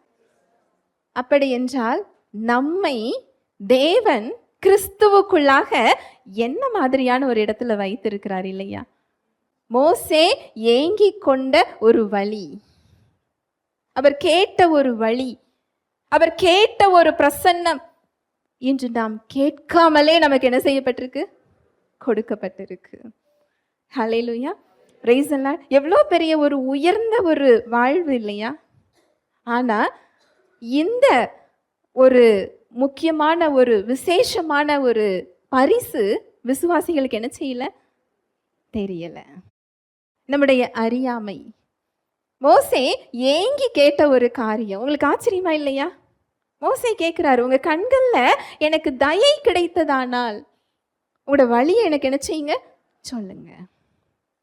அப்படி என்றால் நம்மை தேவன் கிறிஸ்துவுக்குள்ளாக என்ன மாதிரியான ஒரு இடத்துல வைத்திருக்கிறார் இல்லையா? மோசே ஏங்கி கொண்ட ஒரு வழி, அவர் கேட்ட ஒரு வழி, அவர் கேட்ட ஒரு பிரசன்னம், இன்று நாம் கேட்காமலே நமக்கு என்ன செய்யப்பட்டிருக்கு? கொடுக்கப்பட்டிருக்கு. ஹல்லேலூயா, பிரைஸ் தி லார்ட். எவ்வளோ பெரிய ஒரு உயர்ந்த ஒரு வாழ்வு இல்லையா? ஆனா இந்த ஒரு முக்கியமான ஒரு விசேஷமான ஒரு பரிசு விசுவாசிகளுக்கு என்ன செய்யல? தெரியல. நம்முடைய அறியாமை. மோசே ஏங்கி கேட்ட ஒரு காரியம் உங்களுக்கு ஆச்சரியமா இல்லையா? மோசே கேட்கிறாரு, உங்க கண்கள்ல எனக்கு தயை கிடைத்ததானால் உங்களோட வழியை எனக்கு என்ன செய்யுங்க? சொல்லுங்க.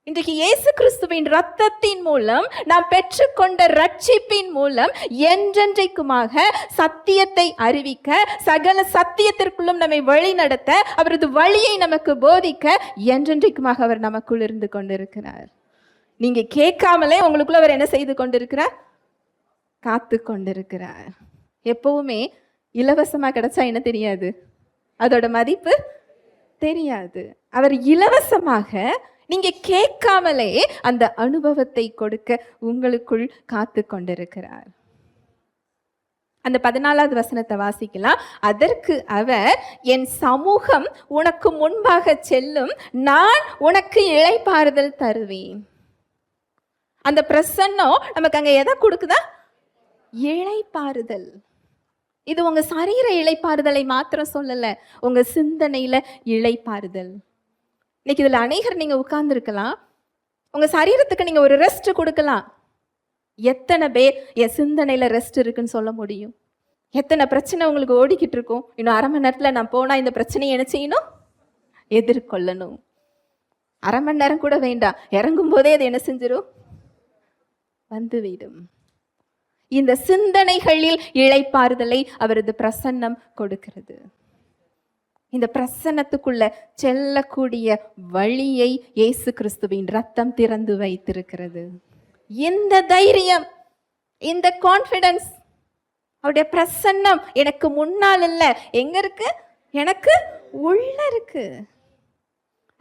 இன்றைக்கு இயேசு கிறிஸ்துவின் இரத்தத்தின் மூலம் நாம் பெற்றுக்கொண்ட ரட்சிப்பின் மூலம் என்றென்றைக்குமாக சத்தியத்தை அறிவிக்க, சகல சத்தியத்திற்குள்ளும் நம்மை வழி நடத்த, அவரது வழியை நமக்கு போதிக்க என்றென்றைக்குமாக அவர் நமக்குள் இருந்து கொண்டிருக்கிறார். நீங்க கேட்காமலே உங்களுக்குள்ள அவர் என்ன செய்து கொண்டிருக்கிறார்? காத்து கொண்டிருக்கிறார். எப்பவுமே இலவசமா கிடைச்சா என்ன தெரியாது? அதோட மதிப்பு தெரியாது. அவர் இலவசமாக நீங்க கேட்காமலே அந்த அனுபவத்தை கொடுக்க உங்களுக்குள் காத்து கொண்டிருக்கிறார். அந்த 14வது வசனத்தை வாசிக்கலாம். அதற்கு அவர், என் சமூகம் உனக்கு முன்பாக செல்லும், நான் உனக்கு இளைப்பாறுதல் தருவேன். அந்த பிரசன்னம் நமக்கு அங்க எதை கொடுக்குதா? இளைப்பாறுதல். இது உங்க சரீர இளைப்பாறுதலை மாத்திரம் சொல்லல, உங்க சிந்தனையில இளைப்பாறுதல். இன்னைக்கு இதுல அநேகர் நீங்க உட்கார்ந்து இருக்கலாம், உங்க சரீரத்துக்கு நீங்க ஒரு ரெஸ்ட் கொடுக்கலாம். எத்தனை பேர் என் சிந்தனையில ரெஸ்ட் இருக்குன்னு சொல்ல முடியும்? எத்தனை பிரச்சனை உங்களுக்கு ஓடிக்கிட்டு இருக்கும், இன்னும் 1/2 மணி நேரத்துல நான் போனா இந்த பிரச்சனையை என்ன செய்யணும்? எதிர்கொள்ளணும். 1/2 மணி நேரம் கூட வேண்டாம், இறங்கும் போதே அது என்ன செஞ்சிடும்? வந்துவிடும். இந்த சிந்தனைகளில் இளைப்பாறுதலை அவரது பிரசன்னம் கொடுக்கிறது. இந்த பிரசன்னத்துக்குள்ள செல்லக்கூடிய வழியை இயேசு கிறிஸ்துவின் ரத்தம் திறந்து வைத்திருக்கிறது. இந்த தைரியம், இந்த கான்ஃபிடன்ஸ், அவருடைய பிரசன்னம் எனக்கு முன்னால் இல்ல, எங்க இருக்கு? எனக்கு உள்ள இருக்கு.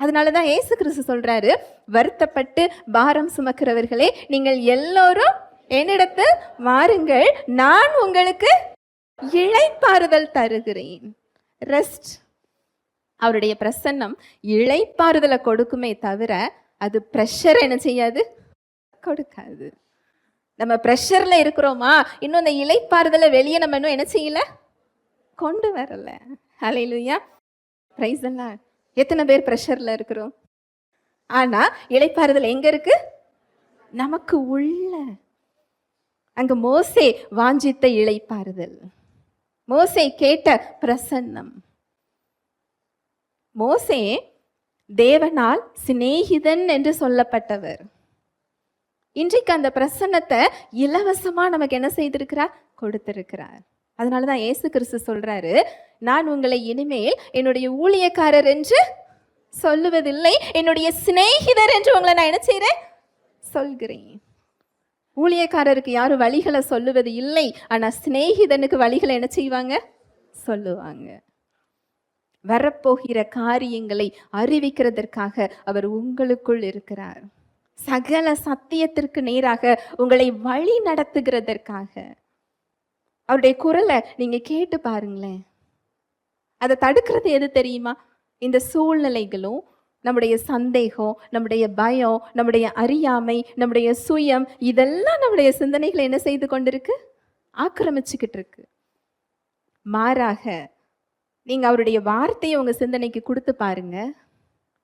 அதனாலதான் இயேசு கிறிஸ்து சொல்றாரு, வருத்தப்பட்டு பாரம் சுமக்கிறவர்களே நீங்கள் எல்லோரும் என்னிடத்தில் வாருங்கள், நான் உங்களுக்கு இளைப்பாறுதல் தருகிறேன். ரெஸ்ட். அவருடைய பிரசன்னம் இளைப்பாறுதலை கொடுக்குமே தவிர அது பிரஷர் என்ன செய்யாது? கொடுக்காது. நம்ம பிரஷர்ல இருக்கிறோமா, இன்னும் அந்த இளைப்பாறுதலை வெளியே நம்ம இன்னும் என்ன செய்யல? கொண்டு வரல. ஹல்லேலூயா, பிரைஸ் தி லார்ட். எத்தனை பேர் பிரஷர்ல இருக்கிறோம்? ஆனா இளைப்பாறுதல் எங்க இருக்கு? நமக்கு உள்ள. அங்க மோசே வாஞ்சித்த இளைப்பாறுதல், மோசே கேட்ட பிரசன்னம். மோசே தேவனால் சிநேகிதன் என்று சொல்லப்பட்டவர். இன்றைக்கு அந்த பிரசன்னத்தை இலவசமா நமக்கு என்ன செய்திருக்கிறார்? கொடுத்திருக்கிறார். அதனாலதான் இயேசு கிறிஸ்து சொல்றாரு, நான் உங்களை இனிமேல் என்னுடைய ஊழியக்காரர் என்று சொல்லுவதில்லை, என்னுடைய சிநேகிதர் என்று உங்களை நான் என்ன செய்றேன்? சொல்கிறேன். ஊழியக்காரருக்கு யாரும் வழிகளை சொல்லுவது இல்லை, ஆனா சிநேகிதனுக்கு வழிகளை என்ன செய்வாங்க? சொல்லுவாங்க. வரப்போகிற காரியங்களை அறிவிக்கிறதற்காக அவர் உங்களுக்குள் இருக்கிறார். சகல சத்தியத்திற்கு நேராக உங்களை வழி நடத்துகிறதற்காக. அவருடைய குரலை நீங்க கேட்டு பாருங்களேன். அதை தடுக்கிறது எது தெரியுமா? இந்த சூழ்நிலைகளும், நம்முடைய சந்தேகம், நம்முடைய பயம், நம்முடைய அறியாமை, நம்முடைய சுயம், இதெல்லாம் நம்முடைய சிந்தனைகளை என்ன செய்து கொண்டிருக்கு? ஆக்கிரமிச்சுக்கிட்டு இருக்கு. மாறாக நீங்க அவருடைய வார்த்தையை உங்க சிந்தனைக்கு கொடுத்து பாருங்க.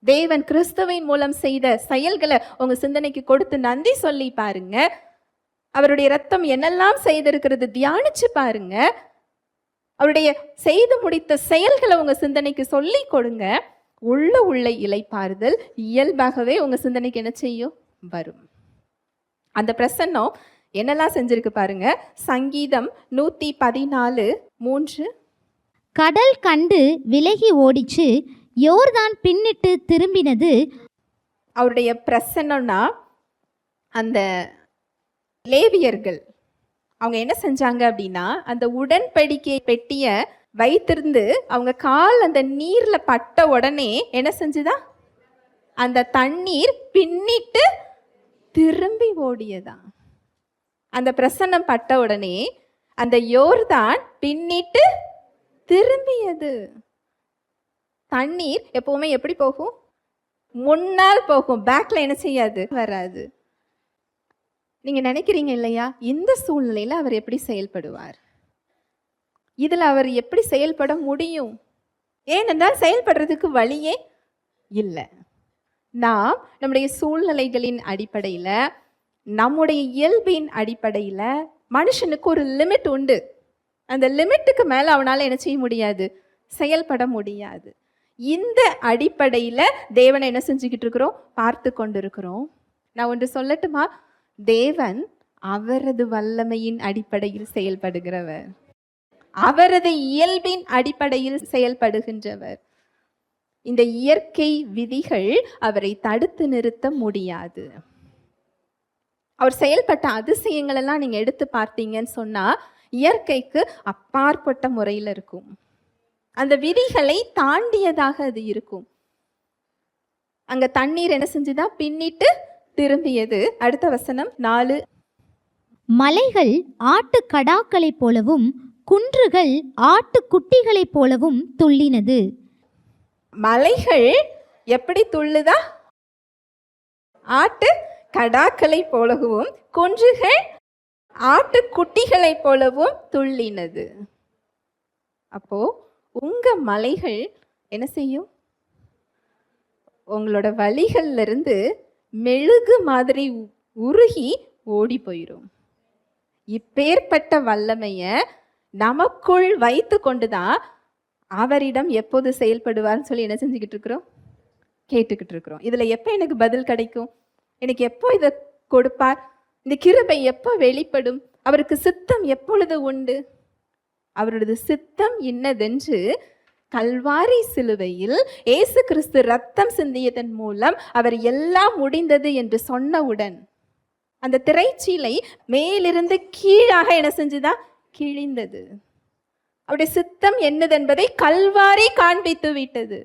தேவன் கிறிஸ்துவின் மூலம் செய்த செயல்களை உங்க சிந்தனைக்கு கொடுத்து நன்றி சொல்லி பாருங்க. அவருடைய ரத்தம் என்னெல்லாம் செய்திருக்கிறது தியானிச்சு பாருங்க. அவருடைய செய்து முடித்த செயல்களை உங்க சிந்தனைக்கு சொல்லி கொடுங்க. உள்ள இளைப்பாறுதல் இயல்பாகவே உங்க சிந்தனைக்கு என்ன செய்யும்? வரும். அந்த பிரசன்னம் என்னெல்லாம் செஞ்சிருக்கு பாருங்க. சங்கீதம் 114:3. கடல் கண்டு விலகி ஓடிச்சு, யோர்தான் பின்னிட்டு திரும்பினது. அவருடைய பிரசன்னம்னா அந்த லேவியர்கள் அவங்க என்ன செஞ்சாங்க அப்படின்னா, அந்த உடன்படிக்கை பெட்டிய வைத்திருந்து அவங்க கால் அந்த நீர்ல பட்ட உடனே என்ன செஞ்சுதா? அந்த தண்ணீர் பின்னிட்டு திரும்பி ஓடியதா. அந்த பிரசன்னம் பட்ட உடனே அந்த யோர்தான் பின்னிட்டு திரும்பியது. தண்ணீர் எப்பவுமே எப்படி போகும்? முன்னால் போகும், பேக்ல என்ன செய்யாது? வராது. நீங்க நினைக்கிறீங்க இல்லையா, இந்த சூழ்நிலையில அவர் எப்படி செயல்படுவார்? இதுல அவர் எப்படி செயல்பட முடியும்? ஏனென்றால் செயல்படுறதுக்கு வழியே இல்லை. நாம் நம்முடைய சூழ்நிலைகளின் அடிப்படையில, நம்முடைய இயல்பின் அடிப்படையில மனுஷனுக்கு ஒரு லிமிட் உண்டு. அந்த லிமிட்டுக்கு மேல அவனால என்ன செய்ய முடியாது? செயல்பட முடியாது. இந்த அடிப்படையில தேவனை என்ன செஞ்சுக்கிட்டு இருக்கிறோம்? பார்த்து கொண்டிருக்கிறோம். நான் ஒன்று சொல்லட்டுமா? தேவன் அவரது வல்லமையின் அடிப்படையில் செயல்படுகிறவர், அவரது இயல்பின் அடிப்படையில் செயல்படுகின்றவர். இந்த இயற்கை விதிகள் அவரை தடுத்து நிறுத்த முடியாது. அவர் செயல்பட்ட அதிசயங்கள் எல்லாம் நீங்க எடுத்து பார்த்தீங்கன்னு சொன்னா இயற்கைக்கு அப்பாற்பட்ட முறையில் இருக்கும். அந்த விதிகளை தாண்டியதாக அது இருக்கும். அங்க தண்ணீர் என்ன செஞ்சுதா? பின்னிட்டு திரும்பியது. அடுத்த வசனம் 4. மலைகள் ஆட்டு கடாக்களைப் போலவும் குன்றுகள் ஆட்டு குட்டிகளைப் போலவும் துள்ளினது. மலைகள் எப்படி துள்ளுதா? ஆட்டு கடாக்களை போலவும் குன்றுகள் ஆட்டு குட்டிகளை போலவும் துள்ளினது. அப்போ உங்க மலைகள் என்ன செய்யும்? உங்களோட வழிகள்ல இருந்து மெழுகு மாதிரி உருகி ஓடி போயிடும். இப்பேற்பட்ட வல்லமைய நமக்குள் வைத்து கொண்டுதான் அவரிடம் எப்போது செயல்படுவார்னு சொல்லி என்ன செஞ்சுக்கிட்டு இருக்கிறோம்? கேட்டுக்கிட்டு இருக்கிறோம். இதுல எப்ப எனக்கு பதில் கிடைக்கும்? எனக்கு எப்போ இதை கொடுப்பார்? இந்த கிருபை எப்போ வெளிப்படும்? அவருக்கு சித்தம் எப்பொழுது உண்டு? அவரது சித்தம் இன்னதென்று கல்வாரி சிலுவையில் இயேசு கிறிஸ்து ரத்தம் சிந்தியதன் மூலம் அவர் எல்லாம் முடிந்தது என்று சொன்னவுடன் அந்த திரைச்சீலை மேலிருந்து கீழாக என்ன செஞ்சுதா? கிழிந்தது. அவருடைய சித்தம் என்னதென்பதை கல்வாரி காண்பித்து விட்டது.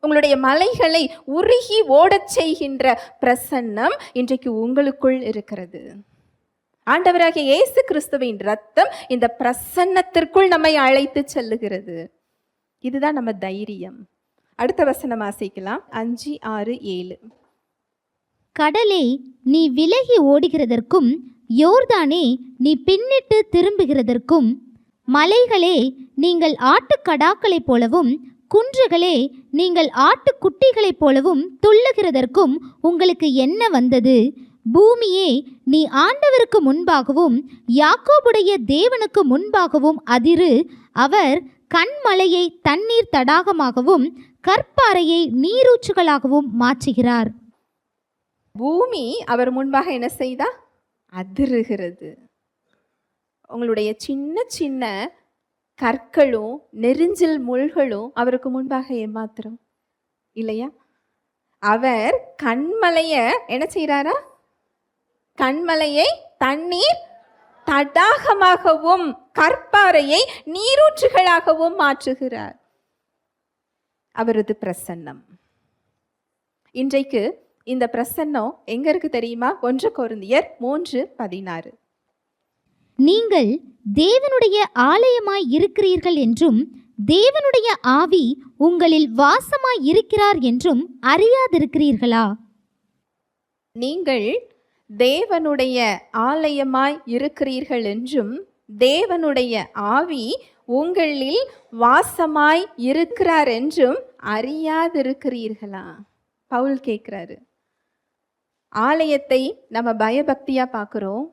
உங்களுடைய மலைகளை உருகி ஓடச் செய்கின்ற பிரசன்னம் இன்றைக்கு உங்களுக்குள் இருக்கிறது. ஆண்டவராகிய இயேசு கிறிஸ்துவின் ரத்தம் இந்த பிரசன்னத்திற்குள் நம்மை அழைத்து செல்லுகிறது. இதுதான் நம்ம தைரியம். அடுத்த வசனம் வாசிக்கலாம். 5, 6, 7. கடலே நீ விலகி ஓடுகிறதற்கும், யோர்தானே நீ பின்னிட்டு திரும்புகிறதற்கும், மலைகளே நீங்கள் ஆட்டுக்கடாக்களைப் போலவும் குன்றுகளே நீங்கள் ஆட்டுக்குட்டிகளைப் போலவும் துள்ளுகிறதற்கும் உங்களுக்கு என்ன வந்தது? பூமியே நீ ஆண்டவருக்கு முன்பாகவும் யாக்கோபுடைய தேவனுக்கு முன்பாகவும் அதிரு. அவர் கண்மலையை தண்ணீர் தடாகமாகவும் கற்பாறையை நீரூற்றுகளாகவும் மாற்றுகிறார். பூமி அவர் முன்பாக என்ன செய்தா? அதிருகிறது. உங்களுடைய சின்ன சின்ன கற்களும் நெரிஞ்சில் முள்களும் அவருக்கு முன்பாக ஏமாத்திரம் இல்லையா? அவர் கண்மலைய என்ன செய்யறாரா? கண்மலையை தண்ணீர் தடாகமாகவும் கற்பாறையை நீரூற்றுகளாகவும் மாற்றுகிறார். அவரது பிரசன்னம். இன்றைக்கு இந்த பிரசன்னம் எங்க இருக்கு தெரியுமா? 1 கொரிந்தியர் 3:16. நீங்கள் தேவனுடைய ஆலயமாய் இருக்கிறீர்கள் என்றும் தேவனுடைய ஆவி உங்களில் வாசமாய் இருக்கிறார் என்றும் அறியாதிருக்கிறீர்களா? நீங்கள் தேவனுடைய ஆலயமாய் இருக்கிறீர்கள் என்றும் தேவனுடைய ஆவி உங்களில் வாசமாய் இருக்கிறார் என்றும் அறியாதிருக்கிறீர்களா? பவுல் கேட்கிறாரு. ஆலயத்தை நம்ம பயபக்தியா பார்க்கிறோம்.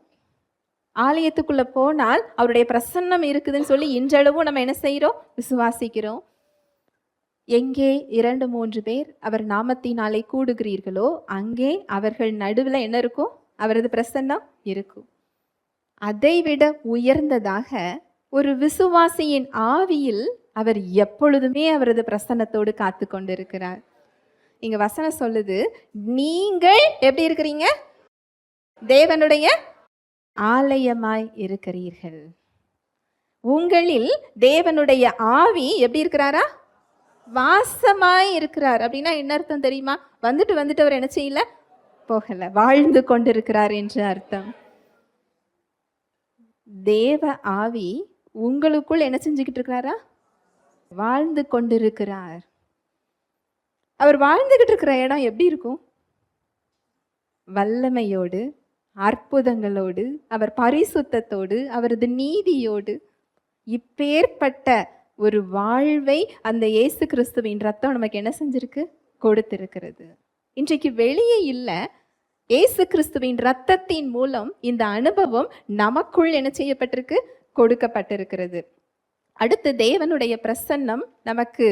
ஆலயத்துக்குள்ள போனால் அவருடைய பிரசன்னம் இருக்குதுன்னு சொல்லி இன்றளவும் நம்ம என்ன செய்கிறோம்? விசுவாசிக்கிறோம். எங்கே 2-3 பேர் அவர் நாமத்தினாலே கூடுகிறீர்களோ அங்கே அவர்கள் நடுவில் என்ன இருக்கும்? அவரது பிரசன்னம் இருக்கும். அதைவிட உயர்ந்ததாக ஒரு விசுவாசியின் ஆவியில் அவர் எப்பொழுதுமே அவரது பிரசன்னத்தோடு காத்து கொண்டிருக்கிறார். இங்க வசனம் சொல்லுது, நீங்கள் எப்படி இருக்கிறீங்க? தேவனுடைய ஆலயமாய் இருக்கிறீர்கள். உங்களில் தேவனுடைய ஆவி எப்படி இருக்கிறாரா? வாசமாய் இருக்கிறார். அப்படின்னா என்ன அர்த்தம் தெரியுமா? வந்துட்டு அவர் என்ன செய்யல? போகல, வாழ்ந்து கொண்டிருக்கிறார் என்று அர்த்தம். தேவ ஆவி உங்களுக்குள் என்ன செஞ்சுக்கிட்டு இருக்கிறாரா? வாழ்ந்து கொண்டிருக்கிறார். அவர் வாழ்ந்துகிட்டு இருக்கிற இடம் எப்படி இருக்கும்? வல்லமையோடு, அற்புதங்களோடு, அவர் பரிசுத்தத்தோடு, அவரது நீதியோடு, இப்பேற்பட்ட ஒரு வாழ்வை அந்த இயேசு கிறிஸ்துவின் ரத்தம் நமக்கு என்ன செஞ்சிருக்கு? கொடுத்திருக்கிறது. இன்றைக்கு வெளியே இல்லை, இயேசு கிறிஸ்துவின் ரத்தத்தின் மூலம் இந்த அனுபவம் நமக்குள் என்ன செய்யப்பட்டிருக்கு? கொடுக்கப்பட்டிருக்கிறது. அடுத்து தேவனுடைய பிரசன்னம் நமக்கு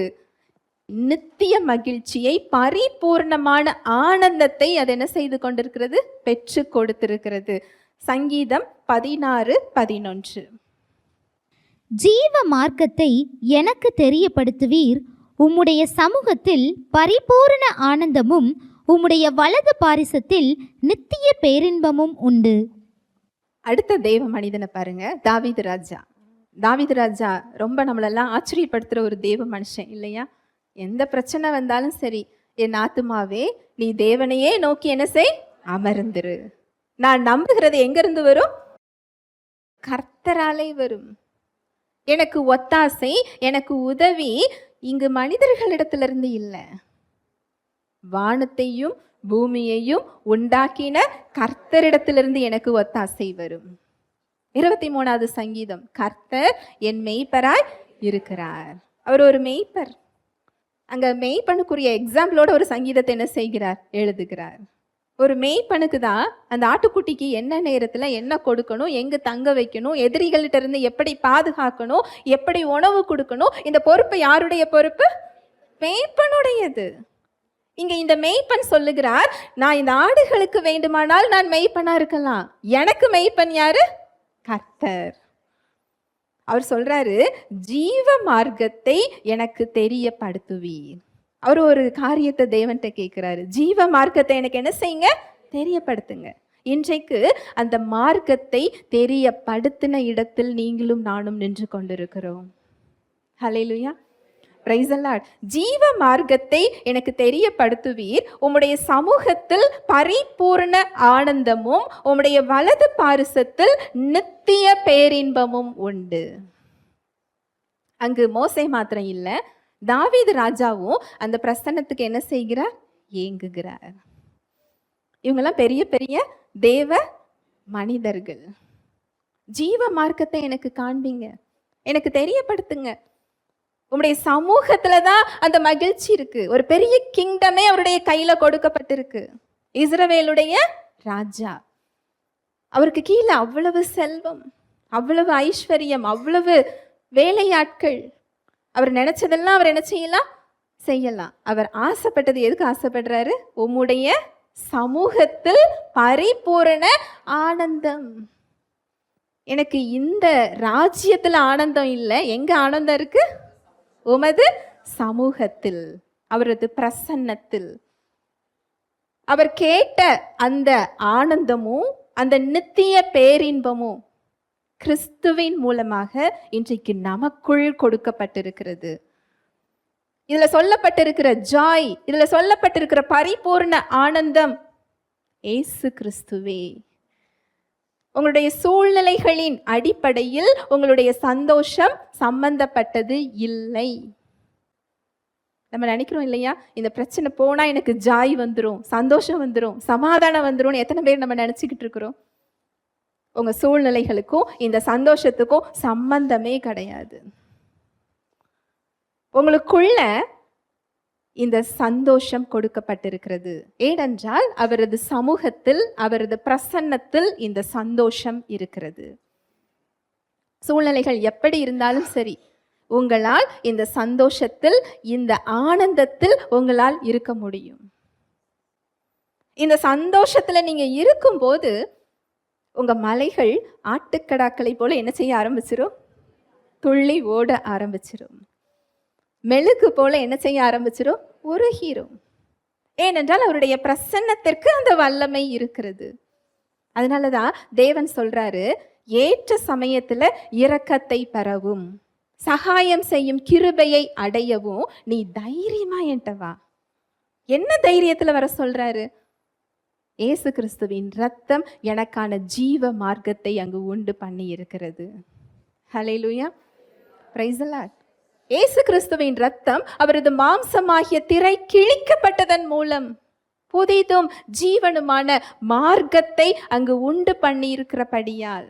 நித்திய மகிழ்ச்சியை, பரிபூர்ணமான ஆனந்தத்தை அது என்ன செய்து கொண்டிருக்கிறது? பெற்று கொடுத்திருக்கிறது. சங்கீதம் 16:11. ஜீவ மார்க்கத்தை எனக்கு தெரியப்படுத்துவீர், உம்முடைய சமூகத்தில் பரிபூரண ஆனந்தமும் உம்முடைய வலது பாரிசத்தில் நித்திய பேரின்பமும் உண்டு. அடுத்த தேவ மனிதனை பாருங்க, தாவீது ராஜா. தாவீது ராஜா ரொம்ப நம்மளெல்லாம் ஆச்சரியப்படுத்துற ஒரு தேவ மனுஷன் இல்லையா? எந்த பிரச்சனை வந்தாலும் சரி, என் ஆத்துமாவே நீ தேவனையே நோக்கி என்ன செய்? அமர்ந்திரு. நான் நம்புகிறது எங்கிருந்து வரும்? கர்த்தராலே வரும். எனக்கு ஒத்தாசை, எனக்கு உதவி இங்கு மனிதர்களிடத்திலிருந்து இல்லை, வானத்தையும் பூமியையும் உண்டாக்கின கர்த்தரிடத்திலிருந்து எனக்கு ஒத்தாசை வரும். 23வது சங்கீதம், கர்த்தர் என் மெய்ப்பராய் இருக்கிறார். அவர் ஒரு மெய்ப்பர். அங்க மெய்ப்பனுக்குரிய எக்ஸாம்பிளோட ஒரு சங்கீதத்தை என்ன செய்கிறார்? எழுதுகிறார். ஒரு மெய்ப்பனுக்கு தான் அந்த ஆட்டுக்குட்டிக்கு என்ன நேரத்துல என்ன கொடுக்கணும், எங்க தங்க வைக்கணும், எதிரிகள்கிட்ட இருந்து எப்படி பாதுகாக்கணும், எப்படி உணவு கொடுக்கணும், இந்த பொறுப்பு யாருடைய பொறுப்பு? மெய்ப்பனுடையது. இங்க இந்த மெய்ப்பன் சொல்லுகிறார், நான் இந்த ஆடுகளுக்கு வேண்டுமானால் நான் மெய்ப்பனா இருக்கலாம், எனக்கு மெய்ப்பன் யாரு? கர்த்தர். அவர் சொல்றாரு, ஜீவ மார்க்கத்தை எனக்கு தெரியப்படுத்துவீர். அவர் ஒரு காரியத்தை தேவன்கிட்ட கேட்கிறாரு, ஜீவ மார்க்கத்தை எனக்கு என்ன செய்யுங்க? தெரியப்படுத்துங்க. இன்றைக்கு அந்த மார்க்கத்தை தெரியப்படுத்தின இடத்தில் நீங்களும் நானும் நின்று கொண்டிருக்கிறோம். ஹல்லேலூயா, பிரைஸ் தி லார்ட். ஜீவ மார்க்கத்தை எனக்கு தெரியப்படுத்துவீர், உம்முடைய சமூகத்தில் பரிபூர்ண ஆனந்தமும் உம்முடைய வலது பாரிசத்தில் நித்திய பேரின்பமும் உண்டு. அங்கு மோசே மாத்திரம் இல்லை, தாவீது ராஜாவும் அந்த பிரசன்னத்துக்கு என்ன செய்கிறார்? ஏங்குகிறார். இவங்கெல்லாம் பெரிய பெரிய தேவ மனிதர்கள். ஜீவ மார்க்கத்தை எனக்கு காண்பீங்க, எனக்கு தெரியப்படுத்துங்க. உங்களுடைய சமூகத்துல தான் அந்த மகிழ்ச்சி இருக்கு. ஒரு பெரிய கிங்டமே அவருடைய கையில கொடுக்கப்பட்டிருக்கு. இஸ்ரவேலுடைய ராஜா, அவருக்கு கீழே அவ்வளவு செல்வம், அவ்வளவு ஐஸ்வர்யம், அவ்வளவு வேலையாட்கள். அவர் நினைச்சதெல்லாம் அவர் என்ன செய்யலாம். அவர் ஆசைப்பட்டது எதுக்கு ஆசைப்படுறாரு? உம்முடைய சமூகத்தில் பரிபூரண ஆனந்தம். எனக்கு இந்த ராஜ்யத்துல ஆனந்தம் இல்லை, எங்க ஆனந்தம் இருக்கு? உமது சமூகத்தில், அவரது பிரசன்னத்தில். அவர் கேட்ட அந்த ஆனந்தமும் அந்த நித்திய பேரின்பமும் கிறிஸ்துவின் மூலமாக இன்றைக்கு நமக்குள் கொடுக்கப்பட்டிருக்கிறது. இதுல சொல்லப்பட்டிருக்கிற ஜாய், இதுல சொல்லப்பட்டிருக்கிற பரிபூர்ண ஆனந்தம் இயேசு கிறிஸ்துவே. உங்களுடைய சூழ்நிலைகளின் அடிப்படையில் உங்களுடைய சந்தோஷம் சம்பந்தப்பட்டது இல்லை. நம்ம நினைக்கிறோம் இல்லையா, இந்த பிரச்சனை போனா எனக்கு ஜாய் வந்துடும், சந்தோஷம் வந்துடும், சமாதானம் வந்துடும். எத்தனை பேர் நம்ம நினைச்சுக்கிட்டு இருக்கிறோம்? உங்க சூழ்நிலைகளுக்கும் இந்த சந்தோஷத்துக்கும் சம்பந்தமே கிடையாது. உங்களுக்குள்ள இந்த சந்தோஷம் கொடுக்கப்பட்டிருக்கிறது. ஏனென்றால் அவரது சமூகத்தில், அவரது பிரசன்னத்தில் இந்த சந்தோஷம் இருக்கிறது. சூழ்நிலைகள் எப்படி இருந்தாலும் சரி, உங்களால் இந்த சந்தோஷத்தில், இந்த ஆனந்தத்தில் உங்களால் இருக்க முடியும். இந்த சந்தோஷத்துல நீங்க இருக்கும்போது உங்க மலைகள் ஆட்டுக்கடாக்களை போல என்ன செய்ய ஆரம்பிச்சிரும்? துள்ளி ஓட ஆரம்பிச்சிரும். மெழுகு போல என்ன செய்ய ஆரம்பிச்சிரும்? உருகிரும். ஏனென்றால் அவருடைய பிரசன்னத்திற்கு அந்த வல்லமை இருக்கிறது. அதனாலதான் தேவன் சொல்றாரு, ஏற்ற சமயத்துல இரக்கத்தை பெறவும் சகாயம் செய்யும் கிருபையை அடையவும் நீ தைரியமா என்கிட்ட வா. என்ன தைரியத்துல வர சொல்றாரு? இயேசு கிறிஸ்துவின் ரத்தம் எனக்கான ஜீவ மார்க்கத்தை அங்கு உண்டு பண்ணி இருக்கிறது. ஹல்லேலூயா, பிரைஸ் தி லார்ட். இயேசு கிறிஸ்துவின் ரத்தம் அவரது மாம்சமாகிய திரை கிழிக்கப்பட்டதன் மூலம் புதிதும் ஜீவனுமான மார்க்கத்தை அங்கு உண்டு பண்ணி இருக்கிறபடியால்,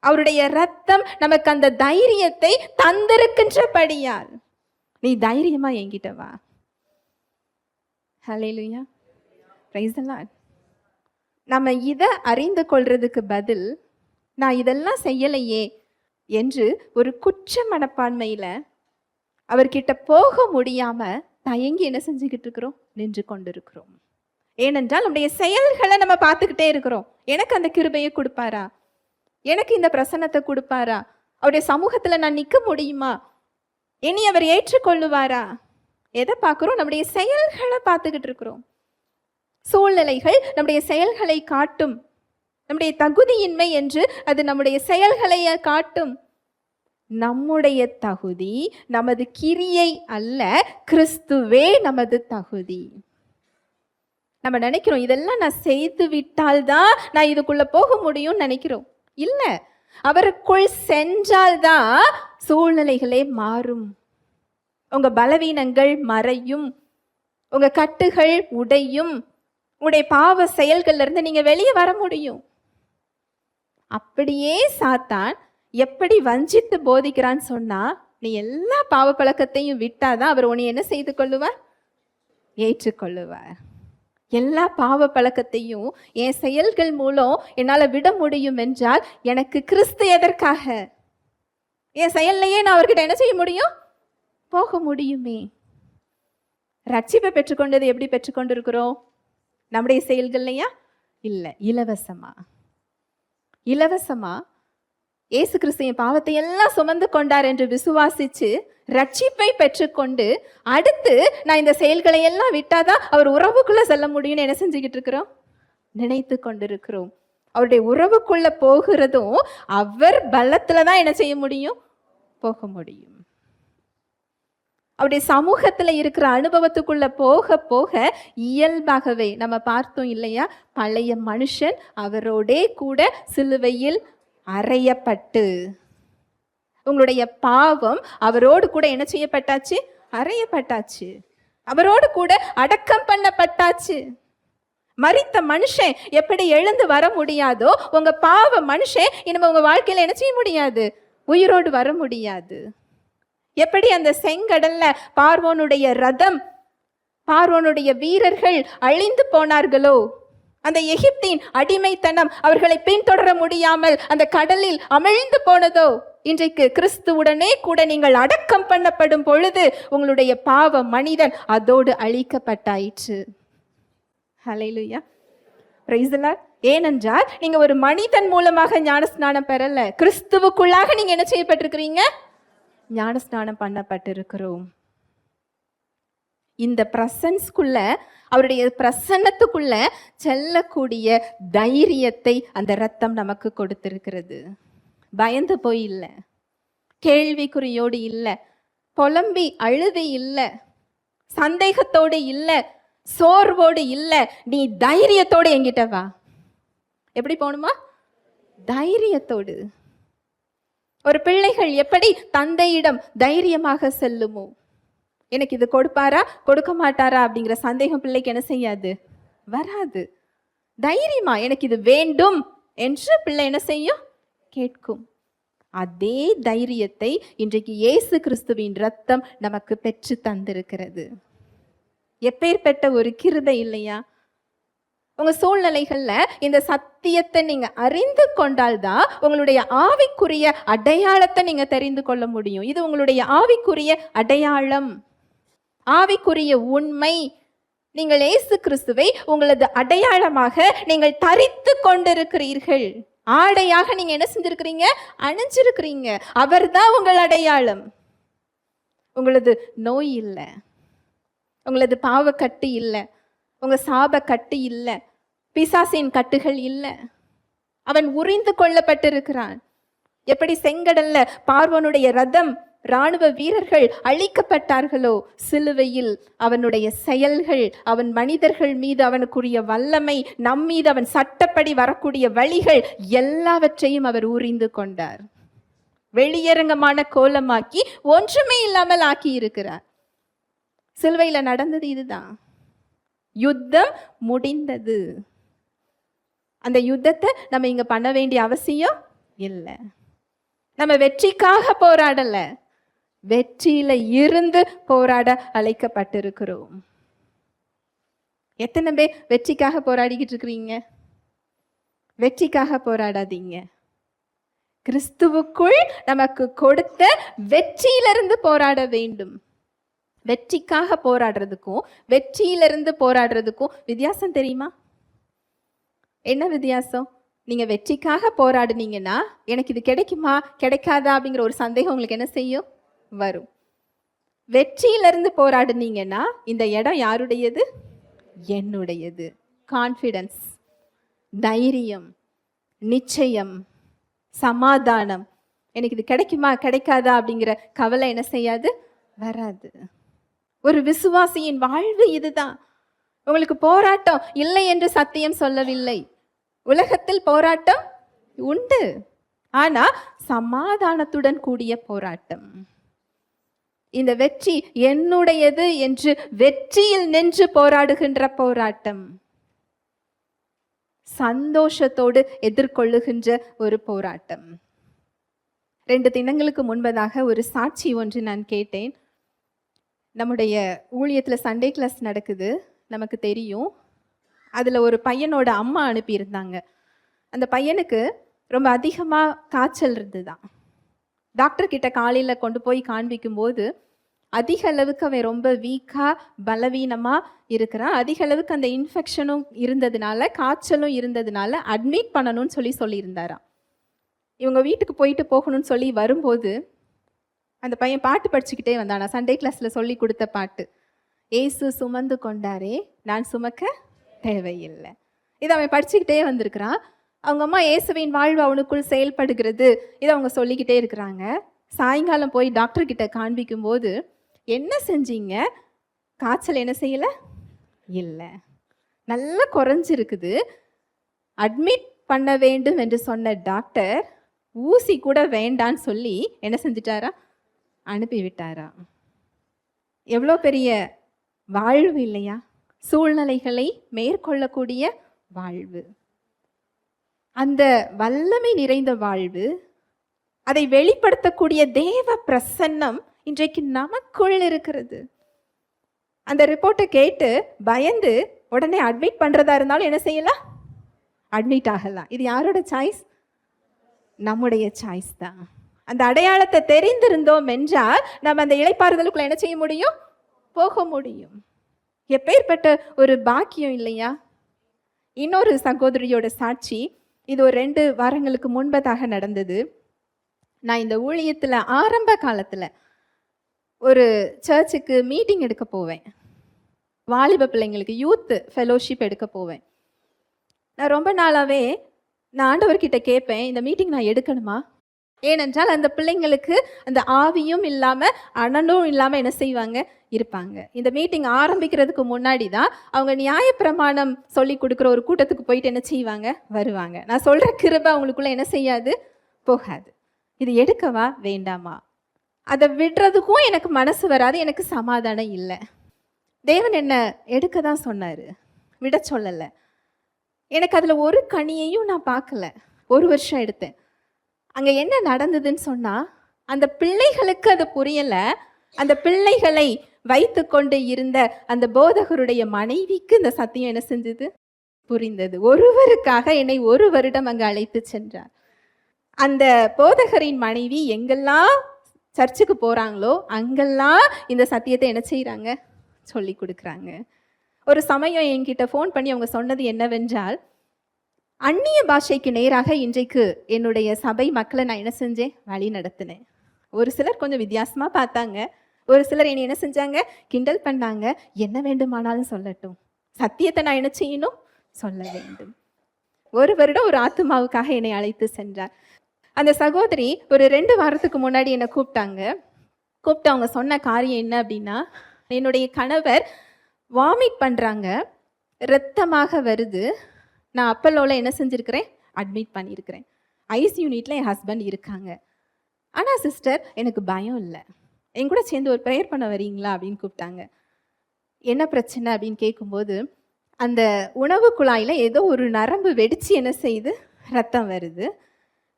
அவருடைய ரத்தம் நமக்கு அந்த தைரியத்தை தந்திருக்கின்றபடியால் நீ தைரியமா என்கிட்ட வா. ஹல்லேலூயா, பிரைஸ் தி லார்ட். நம்ம இதை அறிந்து கொள்றதுக்கு பதில், நான் இதெல்லாம் செய்யலையே என்று ஒரு குற்ற மனப்பான்மையில அவர்கிட்ட போக முடியாம தயங்கி என்ன செஞ்சுக்கிட்டு இருக்கிறோம்? நின்று கொண்டிருக்கிறோம். ஏனென்றால் நம்முடைய செயல்களை நம்ம பார்த்துக்கிட்டே இருக்கிறோம். எனக்கு அந்த கிருபையை கொடுப்பாரா? எனக்கு இந்த பிரசன்னத்தை கொடுப்பாரா? அவருடைய சமூகத்துல நான் நிற்க முடியுமா? இனி அவர் ஏற்றுக்கொள்ளுவாரா? எதை பார்க்கிறோம்? நம்முடைய செயல்களை பார்த்துக்கிட்டு இருக்கிறோம். சூழ்நிலைகள் நம்முடைய செயல்களை காட்டும். நம்முடைய தகுதியின்மை என்று அது நம்முடைய செயல்களை காட்டும். நம்முடைய தகுதி நமது கிரியை அல்ல, கிறிஸ்துவே நமது தகுதி. நம்ம நினைக்கிறோம் இதெல்லாம் நான் செய்து விட்டால்தான் நான் இதுக்குள்ள போக முடியும்னு நினைக்கிறோம். இல்ல, அவருக்குள் சென்றால்தான் சூழ்நிலைகளே மாறும். உங்க பலவீனங்கள் மறையும், உங்க கட்டுகள் உடையும், உங்களுடைய பாவ செயல்கள்ல இருந்து நீங்க வெளியே வர முடியும். அப்படியே சாத்தான் எப்படி வஞ்சித்து போதிக்கிறான்னு சொன்னா, நீ எல்லா பாவ பழக்கத்தையும் விட்டாதான் அவர் உன்னை என்ன செய்து கொள்ளுவார்? ஏற்றுக்கொள்ளுவார். எல்லா பாவ பழக்கத்தையும் என் செயல்கள் மூலம் என்னால விட முடியும் என்றால் எனக்கு கிறிஸ்து எதற்காக? என் செயல்லையே நான் அவர்கிட்ட என்ன செய்ய முடியும்? போக முடியுமே. ரட்சிப்பை பெற்றுக்கொண்டது எப்படி பெற்றுக்கொண்டிருக்கிறோம்? நம்முடைய செயல்கள்லையா? இல்லை, இலவசமா. இலவசமா இயேசு கிறிஸ்து என் பாவத்தை எல்லாம் சுமந்து கொண்டார் என்று விசுவாசிச்சு ரட்சிப்பை பெற்றுக்கொண்டு அடுத்து நான் இந்த செயல்களை எல்லாம் விட்டாதான் அவர் உறவுக்குள்ள செல்ல முடியும்னு என்ன செஞ்சுக்கிட்டு இருக்கிறோம்? நினைத்து கொண்டிருக்கிறோம். அவருடைய உறவுக்குள்ள போகிறதும் அவர் பலத்துலதான் என்ன செய்ய முடியும்? போக முடியும். அவருடைய சமூகத்துல இருக்கிற அனுபவத்துக்குள்ள போக போக இயல்பாகவே நம்ம பார்த்தோம் இல்லையா, பழைய மனுஷன் அவரோடே கூட சிலுவையில் அறையப்பட்டு, உங்களுடைய பாவம் அவரோடு கூட என்ன செய்யப்பட்டாச்சு? அறையப்பட்டாச்சு. அவரோடு கூட அடக்கம் பண்ணப்பட்டாச்சு. மரித்த மனுஷன் எப்படி எழுந்து வர முடியாதோ, உங்க பாவ மனுஷன் இனிமே உங்க வாழ்க்கையில என்ன செய்ய முடியாது? உயிரோடு வர முடியாது. எப்படி அந்த செங்கடல்ல பார்வோனுடைய ரதம், பார்வோனுடைய வீரர்கள் அழிந்து போனார்களோ, அந்த எகிப்தின் அடிமைத்தனம் அவர்களை பின்தொடர முடியாமல் அந்த கடலில் அமிழ்ந்து போனதோ, இன்றைக்கு கிறிஸ்துவுடனே கூட நீங்கள் அடக்கம் பண்ணப்படும் பொழுது உங்களுடைய பாவ மனிதன் அதோடு அழிக்கப்பட்டாயிற்று. ஹல்லேலூயா, பிரைஸ் தி லார்ட். ஏனென்றால் நீங்க ஒரு மனிதன் மூலமாக ஞானஸ்நானம் பெறல, கிறிஸ்துவுக்குள்ளாக நீங்க என்ன செய்யப்பட்டிருக்கிறீங்க? ஞானஸ்நானம் பண்ணப்பட்டிருக்கிறோம். இந்த பிரசன்ஸ்குள்ள, அவருடைய பிரசன்னத்துக்குள்ள செல்லக்கூடிய தைரியத்தை அந்த இரத்தம் நமக்கு கொடுத்திருக்கிறது. பயந்து போய் இல்லை, கேள்விக்குறியோடு இல்லை, புலம்பி அழுது இல்லை, சந்தேகத்தோடு இல்லை, சோர்வோடு இல்லை. நீ தைரியத்தோடு என்கிட்ட வா. எப்படி போகணுமா? தைரியத்தோடு. ஒரு பிள்ளைகள் எப்படி தந்தையிடம் தைரியமாக செல்லுமோ, எனக்கு இது கொடுப்பாரா கொடுக்க மாட்டாரா அப்படிங்கிற சந்தேகம் பிள்ளைக்கு என்ன செய்யாது? வராது. தைரியமா எனக்கு இது வேண்டும் என்று பிள்ளை என்ன செய்யும்? கேட்கும். அதே தைரியத்தை இன்றைக்கு இயேசு கிறிஸ்துவின் இரத்தம் நமக்கு பெற்று தந்திருக்கிறது. எப்பேற்பட்ட ஒரு கிருபை இல்லையா? உங்க சூழ்நிலைகள்ல இந்த சத்தியத்தை நீங்க அறிந்து கொண்டால்தான் உங்களுடைய ஆவிக்குரிய அடையாளத்தை நீங்க தெரிந்து கொள்ள முடியும். இது உங்களுடைய ஆவிக்குரிய அடையாளம், ஆவிக்குரிய உண்மை. நீங்கள் இயேசு கிறிஸ்துவை உங்களது அடையாளமாக நீங்கள் தரித்து கொண்டிருக்கிறீர்கள். ஆடையாக நீங்க என்ன செஞ்சிருக்கிறீங்க? அணிஞ்சிருக்கிறீங்க. அவர்தான் உங்கள் அடையாளம். உங்களது நோய் இல்லை, உங்களது பாவ கட்டு இல்லை, உங்க சாப கட்டு இல்லை, பிசாசின் கட்டுகள் இல்லை. அவன் உரிந்து கொள்ளப்பட்டிருக்கிறான். எப்படி செங்கடல்ல பார்வோனுடைய ரதம், இராணுவ வீரர்கள் அழிக்கப்பட்டார்களோ, சிலுவையில் அவனுடைய செயல்கள், அவன் மனிதர்கள் மீது அவனுக்குரிய வல்லமை, நம் மீது அவன் சட்டப்படி வரக்கூடிய வழிகள் எல்லாவற்றையும் அவர் உரிந்து கொண்டார். வெளியரங்கமான கோலமாக்கி ஒன்றுமே இல்லாமல் ஆக்கி இருக்கிறார். சிலுவையில நடந்தது இதுதான். யுத்தம் முடிந்தது. அந்த யுத்தத்தை நம்ம இங்க பண்ண வேண்டிய அவசியம் இல்லை. நம்ம வெற்றிக்காக போராடல, வெற்றியில இருந்து போராட அழைக்கப்பட்டிருக்கிறோம். எத்தனை பேர் வெற்றிக்காக போராடிக்கிட்டு இருக்கிறீங்க? வெற்றிக்காக போராடாதீங்க. கிறிஸ்துவுக்குள் நமக்கு கொடுத்த வெற்றியிலிருந்து போராட வேண்டும். வெற்றிக்காக போராடுறதுக்கும் வெற்றியிலிருந்து போராடுறதுக்கும் வித்தியாசம் தெரியுமா? என்ன வித்தியாசம்? நீங்க வெற்றிக்காக போராடுனீங்கன்னா எனக்கு இது கிடைக்குமா கிடைக்காதா அப்படிங்கிற ஒரு சந்தேகம் உங்களுக்கு என்ன செய்யும்? வரும். வெற்றியிலிருந்து போராடுனீங்கன்னா இந்த இடம் யாருடையது? என்னுடையது. கான்ஃபிடன்ஸ், தைரியம், நிச்சயம், சமாதானம். எனக்கு இது கிடைக்குமா கிடைக்காதா அப்படிங்கிற கவலை என்ன செய்யாது? வராது. ஒரு விசுவாசியின் வாழ்வு இதுதான். உங்களுக்கு போராட்டம் இல்லை என்று சத்தியம் சொல்லவில்லை. உலகத்தில் போராட்டம் உண்டு, ஆனா சமாதானத்துடன் கூடிய போராட்டம். இந்த வெற்றி என்னுடையது என்று வெற்றியில் நின்று போராடுகின்ற போராட்டம், சந்தோஷத்தோடு எதிர்கொள்ளுகின்ற ஒரு போராட்டம். 2 தினங்களுக்கு முன்பதாக ஒரு சாட்சி ஒன்று நான் கேட்டேன். நம்முடைய ஊழியத்தில் சண்டே கிளாஸ் நடக்குது, நமக்கு தெரியும். அதில் ஒரு பையனோட அம்மா அனுப்பியிருந்தாங்க. அந்த பையனுக்கு ரொம்ப அதிகமாக காய்ச்சல் இருந்துதான். டாக்டர் கிட்ட காலையில் கொண்டு போய் காண்பிக்கும் போது அதிக அளவுக்கு அவன் ரொம்ப வீக்காக பலவீனமாக இருக்கிறான். அதிக அளவுக்கு அந்த இன்ஃபெக்ஷனும் இருந்ததுனால, காய்ச்சலும் இருந்ததுனால அட்மிட் பண்ணணும்னு சொல்லியிருந்தாராம். இவங்க வீட்டுக்கு போயிட்டு போகணும்னு சொல்லி வரும்போது அந்த பையன் பாட்டு படிச்சுக்கிட்டே வந்தானா. சண்டே கிளாஸில் சொல்லி கொடுத்த பாட்டு, ஏசு சுமந்து கொண்டாரே நான் சுமக்க தேவையில்லை. இதை அவன் படிச்சுக்கிட்டே வந்திருக்கிறான். அவங்க அம்மா இயேசுவின் வாழ்வு அவனுக்குள் செயல்படுகிறது, இதை அவங்க சொல்லிக்கிட்டே இருக்கிறாங்க. சாயங்காலம் போய் டாக்டர் கிட்ட காண்பிக்கும் போது, என்ன செஞ்சீங்க? காய்ச்சல் என்ன செய்யலை? இல்லை, நல்லா குறைஞ்சிருக்குது. அட்மிட் பண்ண வேண்டும் என்று சொன்ன டாக்டர் ஊசி கூட வேண்டான்னு சொல்லி என்ன செஞ்சிட்டாரா? அனுப்பிவிட்டாரா. எவ்வளோ பெரிய வாழ்வு இல்லையா? சூழ்நிலைகளை மேற்கொள்ளக்கூடிய வாழ்வு, அந்த வல்லமை நிறைந்த வாழ்வு, அதை வெளிப்படுத்தக்கூடிய தேவ பிரசன்னம் இன்றைக்கு நமக்குள் இருக்கிறது. அந்த ரிப்போர்ட்டை கேட்டு பயந்து உடனே அட்மிட் பண்றதா இருந்தாலும் என்ன செய்யலாம்? அட்மிட் ஆகலாம். இது யாரோட சாய்ஸ்? நம்முடைய சாய்ஸ் தான். அந்த அடையாளத்தை தெரிந்திருந்தோம் என்றால் நம்ம அந்த இளைப்பாறுதலுக்குள்ள என்ன செய்ய முடியும்? போக முடியும். எப்பேற்பட்ட ஒரு பாக்கியம் இல்லையா? இன்னொரு சகோதரியோட சாட்சி, இது ஒரு 2 வாரங்களுக்கு முன்பதாக நடந்தது. நான் இந்த ஊழியத்தில் ஆரம்ப காலத்தில் ஒரு சர்ச்சுக்கு மீட்டிங் எடுக்க போவேன். வாலிப பிள்ளைங்களுக்கு யூத் ஃபெலோஷிப் எடுக்க போவேன். நான் ரொம்ப நாளாகவே நான் ஆண்டவர்கிட்ட கேட்பேன், இந்த மீட்டிங் நான் எடுக்கணுமா? ஏனென்றால் அந்த பிள்ளைங்களுக்கு அந்த ஆவியும் இல்லாமல் அனலும் இல்லாமல் என்ன செய்வாங்க, இருப்பாங்க. இந்த மீட்டிங் ஆரம்பிக்கிறதுக்கு முன்னாடி தான் அவங்க நியாயப்பிரமாணம் சொல்லி கொடுக்குற ஒரு கூட்டத்துக்கு போயிட்டு என்ன செய்வாங்க, வருவாங்க. நான் சொல்கிற கிருபை அவங்களுக்குள்ள என்ன செய்யாது, போகாது. இது எடுக்கவா வேண்டாமா? அதை விடுறதுக்கும் எனக்கு மனசு வராது, எனக்கு சமாதானம் இல்லை. தேவன் என்ன எடுக்க தான் சொன்னார், விட சொல்லலை. எனக்கு அதில் ஒரு கனியையும் நான் பார்க்கல. 1 வருஷம் எடுத்தேன். அங்கே என்ன நடந்ததுன்னு சொன்னால், அந்த பிள்ளைகளுக்கு அது புரியலை. அந்த பிள்ளைகளை வைத்து கொண்டு இருந்த அந்த போதகருடைய மனைவிக்கு இந்த சத்தியம் என்ன செஞ்சது, புரிந்தது. ஒருவருக்காக என்னை 1 வருடம் அங்கே அழைத்து சென்றார். அந்த போதகரின் மனைவி எங்கெல்லாம் சர்ச்சுக்கு போகிறாங்களோ அங்கெல்லாம் இந்த சத்தியத்தை என்ன செய்கிறாங்க, சொல்லி கொடுக்குறாங்க. ஒரு சமயம் என்கிட்ட ஃபோன் பண்ணி அவங்க சொன்னது என்னவென்றால், அந்நிய பாஷைக்கு நேராக இன்றைக்கு என்னுடைய சபை மக்களை நான் என்ன செஞ்சேன், வழி நடத்தினேன். ஒரு சிலர் கொஞ்சம் வித்தியாசமாக பார்த்தாங்க, ஒரு சிலர் என்னை என்ன செஞ்சாங்க, கிண்டல் பண்ணாங்க. என்ன வேண்டுமானாலும் சொல்லட்டும், சத்தியத்தை நான் என்ன செய்யணும், சொல்ல வேண்டும். 1 வருடம் ஒரு ஆத்துமாவுக்காக என்னை அழைத்து சென்றார். அந்த சகோதரி ஒரு 2 வாரத்துக்கு முன்னாடி என்னை கூப்பிட்டு அவங்க சொன்ன காரியம் என்ன அப்படின்னா, என்னுடைய கணவர் வாமிட் பண்ணுறாங்க, இரத்தமாக வருது. நான் அப்பல்லோவில் என்ன செஞ்சுருக்கிறேன், அட்மிட் பண்ணியிருக்கிறேன். ஐசி யூனிட்டில் என் ஹஸ்பண்ட் இருக்காங்க. ஆனால் சிஸ்டர் எனக்கு பயம் இல்லை, என் கூட சேர்ந்து ஒரு ப்ரேயர் பண்ண வரீங்களா அப்படின்னு கூப்பிட்டாங்க. என்ன பிரச்சனை அப்படின்னு கேட்கும்போது, அந்த உணவு குழாயில் ஏதோ ஒரு நரம்பு வெடித்து என்ன செய்யுது, ரத்தம் வருது.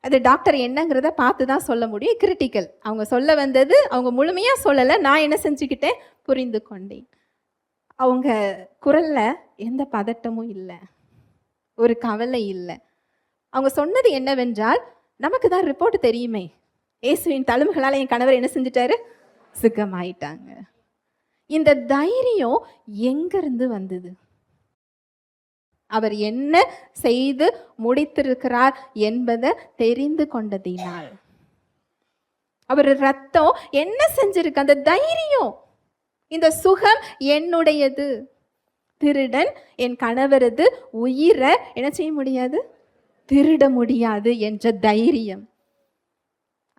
அது டாக்டர் என்னங்கிறத பார்த்து தான் சொல்ல முடியும், கிரிட்டிக்கல். அவங்க சொல்ல வந்தது அவங்க முழுமையாக சொல்லலை, நான் என்ன செஞ்சுக்கிட்டேன், புரிந்து கொண்டேன். அவங்க குரலில் எந்த பதட்டமும் இல்லை, ஒரு கவலை இல்லை. அவங்க சொன்னது என்னவென்றால், நமக்கு தான் ரிப்போர்ட் தெரியுமே, இயேசுவின் தழும்புகளால் என் கணவர் என்ன செஞ்சிட்டாரு, சுகமாயிட்டாங்க. இந்த தைரியம் எங்கிருந்து வந்தது? அவர் என்ன செய்து முடித்திருக்கிறார் என்பதை தெரிந்து கொண்டதினால். அவர் ரத்தம் என்ன செஞ்சிருக்கு, அந்த தைரியம். இந்த சுகம் என்னுடையது. திருடன் என் கணவரது உயிரை என்ன செய்ய முடியாது, திருட முடியாது என்ற தைரியம்.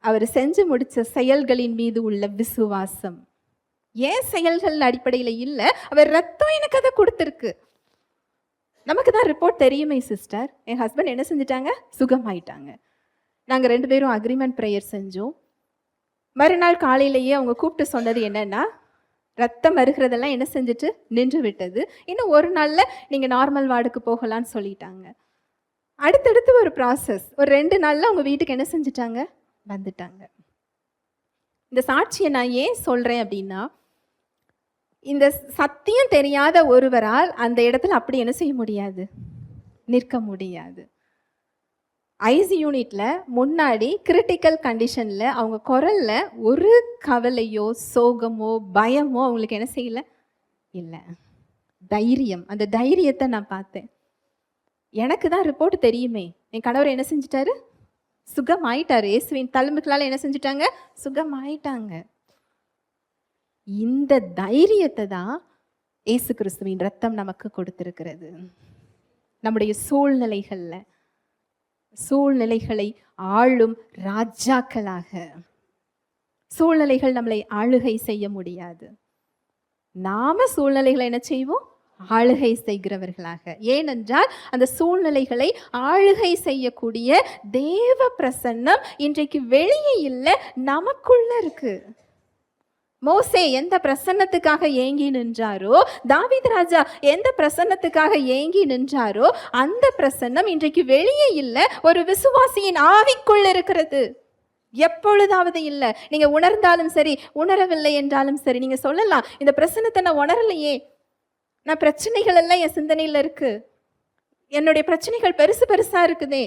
அவர் செஞ்சு முடிச்ச செயல்களின் மீது உள்ள விசுவாசம். ஏன் செயல்கள் அடிப்படையில் இல்லை, அவர் ரத்தம் எனக்கு அதை கொடுத்துருக்கு. நமக்கு தான் ரிப்போர்ட் தெரியுமே சிஸ்டர், என் ஹஸ்பண்ட் என்ன செஞ்சிட்டாங்க, சுகமாயிட்டாங்க. நாங்கள் 2 பேரும் அக்ரிமெண்ட் ப்ரேயர் செஞ்சோம். மறுநாள் காலையிலேயே அவங்க கூப்பிட்டு சொன்னது என்னன்னா, ரத்தம் வருகிறதெல்லாம் என்ன செஞ்சுட்டு நின்று விட்டது, இன்னும் 1 நாளில் நீங்கள் நார்மல் வார்டுக்கு போகலான்னு சொல்லிட்டாங்க. அடுத்தடுத்து ஒரு ப்ராசஸ், ஒரு 2 நாளில் அவங்க வீட்டுக்கு என்ன செஞ்சிட்டாங்க, வந்துட்டாங்க. இந்த சாட்சியை நான் ஏன் சொல்கிறேன் அப்படின்னா, இந்த சத்தியம் தெரியாத ஒருவரால் அந்த இடத்துல அப்படி என்ன செய்ய முடியாது, நிற்க முடியாது. ஐசி யூனிட்டில் முன்னாடி கிரிட்டிக்கல் கண்டிஷனில் அவங்க குரலில் ஒரு கவலையோ சோகமோ பயமோ அவங்களுக்கு என்ன செய்யலை, இல்லை. தைரியம், அந்த தைரியத்தை நான் பார்த்தேன். எனக்கு தான் ரிப்போர்ட் தெரியுமே, என் கணவர் என்ன செஞ்சிட்டாரு, சுகமாயிட்டாரு. இயேசுவின் தழும்புகளால் என்ன செஞ்சிட்டாங்க, சுகமாயிட்டாங்க. இந்த தைரியத்தை தான் இயேசு கிறிஸ்துவின் ரத்தம் நமக்கு கொடுத்திருக்கிறது. நம்முடைய சூழ்நிலைகளை ஆளும் ராஜாக்களாக. சூழ்நிலைகள் நம்மளை ஆளுகை செய்ய முடியாது, நாம சூழ்நிலைகளை என்ன செய்வோம், ஆளுகை செய்கிறவர்களாக. ஏனென்றால் அந்த சூழ்நிலைகளை ஆளுகை செய்யக்கூடிய தேவ பிரசன்னம் இன்றைக்கு வெளியே இல்லை, நமக்குள்ள இருக்கு. மோசே எந்த பிரசன்னத்துக்காக ஏங்கி நின்றாரோ, தாவீது ராஜா எந்த பிரசன்னத்துக்காக ஏங்கி நின்றாரோ, அந்த பிரசன்னம் இன்றைக்கு வெளியே இல்லை, ஒரு விசுவாசியின் ஆவிக்குள் இருக்கிறது. எப்பொழுதாவது இல்லை, நீங்க உணர்ந்தாலும் சரி உணரவில்லை என்றாலும் சரி, நீங்க சொல்லலாம், இந்த பிரசன்னத்தை நான் உணரலையே, நான் பிரச்சனைகள் எல்லாம் என் சிந்தனையில் இருக்கு, என்னுடைய பிரச்சனைகள் பெருசா இருக்குதே,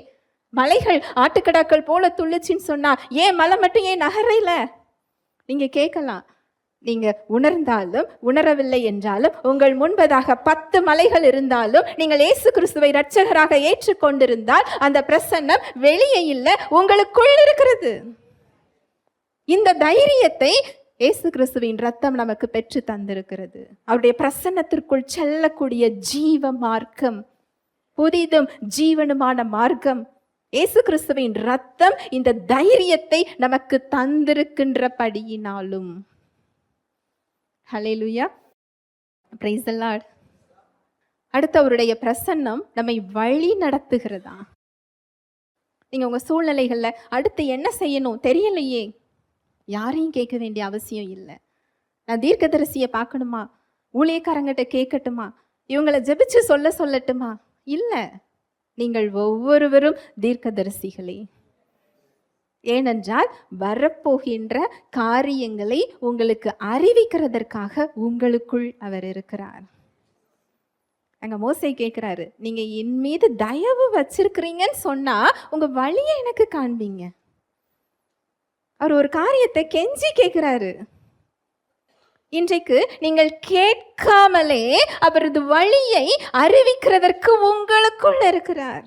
மலைகள் ஆட்டுக்கடாக்கள் போல துள்ளுச்சின்னு சொன்னா ஏன் மலை மட்டும் ஏன் நகரையில? நீங்க கேட்கலாம், நீங்க உணர்ந்தாலும் உணரவில்லை என்றாலும் உங்கள் முன்பதாக 10 மலைகள் இருந்தாலும் நீங்கள் இயேசு கிறிஸ்துவை இரட்சகராக ஏற்றுக்கொண்டிருந்தால் அந்த பிரசன்னம் வெளியே இல்லை, உங்களுக்குள் இருக்கிறது. இந்த தைரியத்தை இயேசு கிறிஸ்துவின் ரத்தம் நமக்கு பெற்று தந்திருக்கிறது. அவருடைய பிரசன்னத்திற்குள் செல்லக்கூடிய ஜீவ மார்க்கம், புதிதும் ஜீவனுமான மார்க்கம். இயேசு கிறிஸ்துவின் ரத்தம் இந்த தைரியத்தை நமக்கு தந்திருக்கின்றபடியினாலும். ஹல்லேலூயா, பிரைஸ் தி லார்ட். அடுத்து அவருடைய பிரசன்னம் நம்மை வழி நடத்துகிறதா? நீங்க உங்க சூழ்நிலைகள்ல அடுத்து என்ன செய்யணும் தெரியலையே, யாரையும் கேட்க வேண்டிய அவசியம் இல்லை. நான் தீர்க்கதரிசியை பார்க்கணுமா, ஊழியக்காரங்கிட்ட கேட்கட்டுமா, இவங்களை ஜெபிச்சு சொல்லட்டுமா? இல்லை, நீங்கள் ஒவ்வொருவரும் தீர்க்கதரிசிகளே. ஏனென்றால் வரப்போகின்ற காரியங்களை உங்களுக்கு அறிவிக்கிறதற்காக உங்களுக்குள் அவர் இருக்கிறார். அங்க மோசே கேட்கிறாரு, நீங்க என் மீது தயவு வச்சிருக்கிறீங்கன்னு சொன்னா உங்க வழியை எனக்கு காண்பீங்க. அவர் ஒரு காரியத்தை கெஞ்சி கேட்கிறாரு. இன்றைக்கு நீங்கள் கேட்காமலே அவரது வழியை அறிவிக்கிறதற்கு உங்களுக்குள்ள இருக்கிறார்.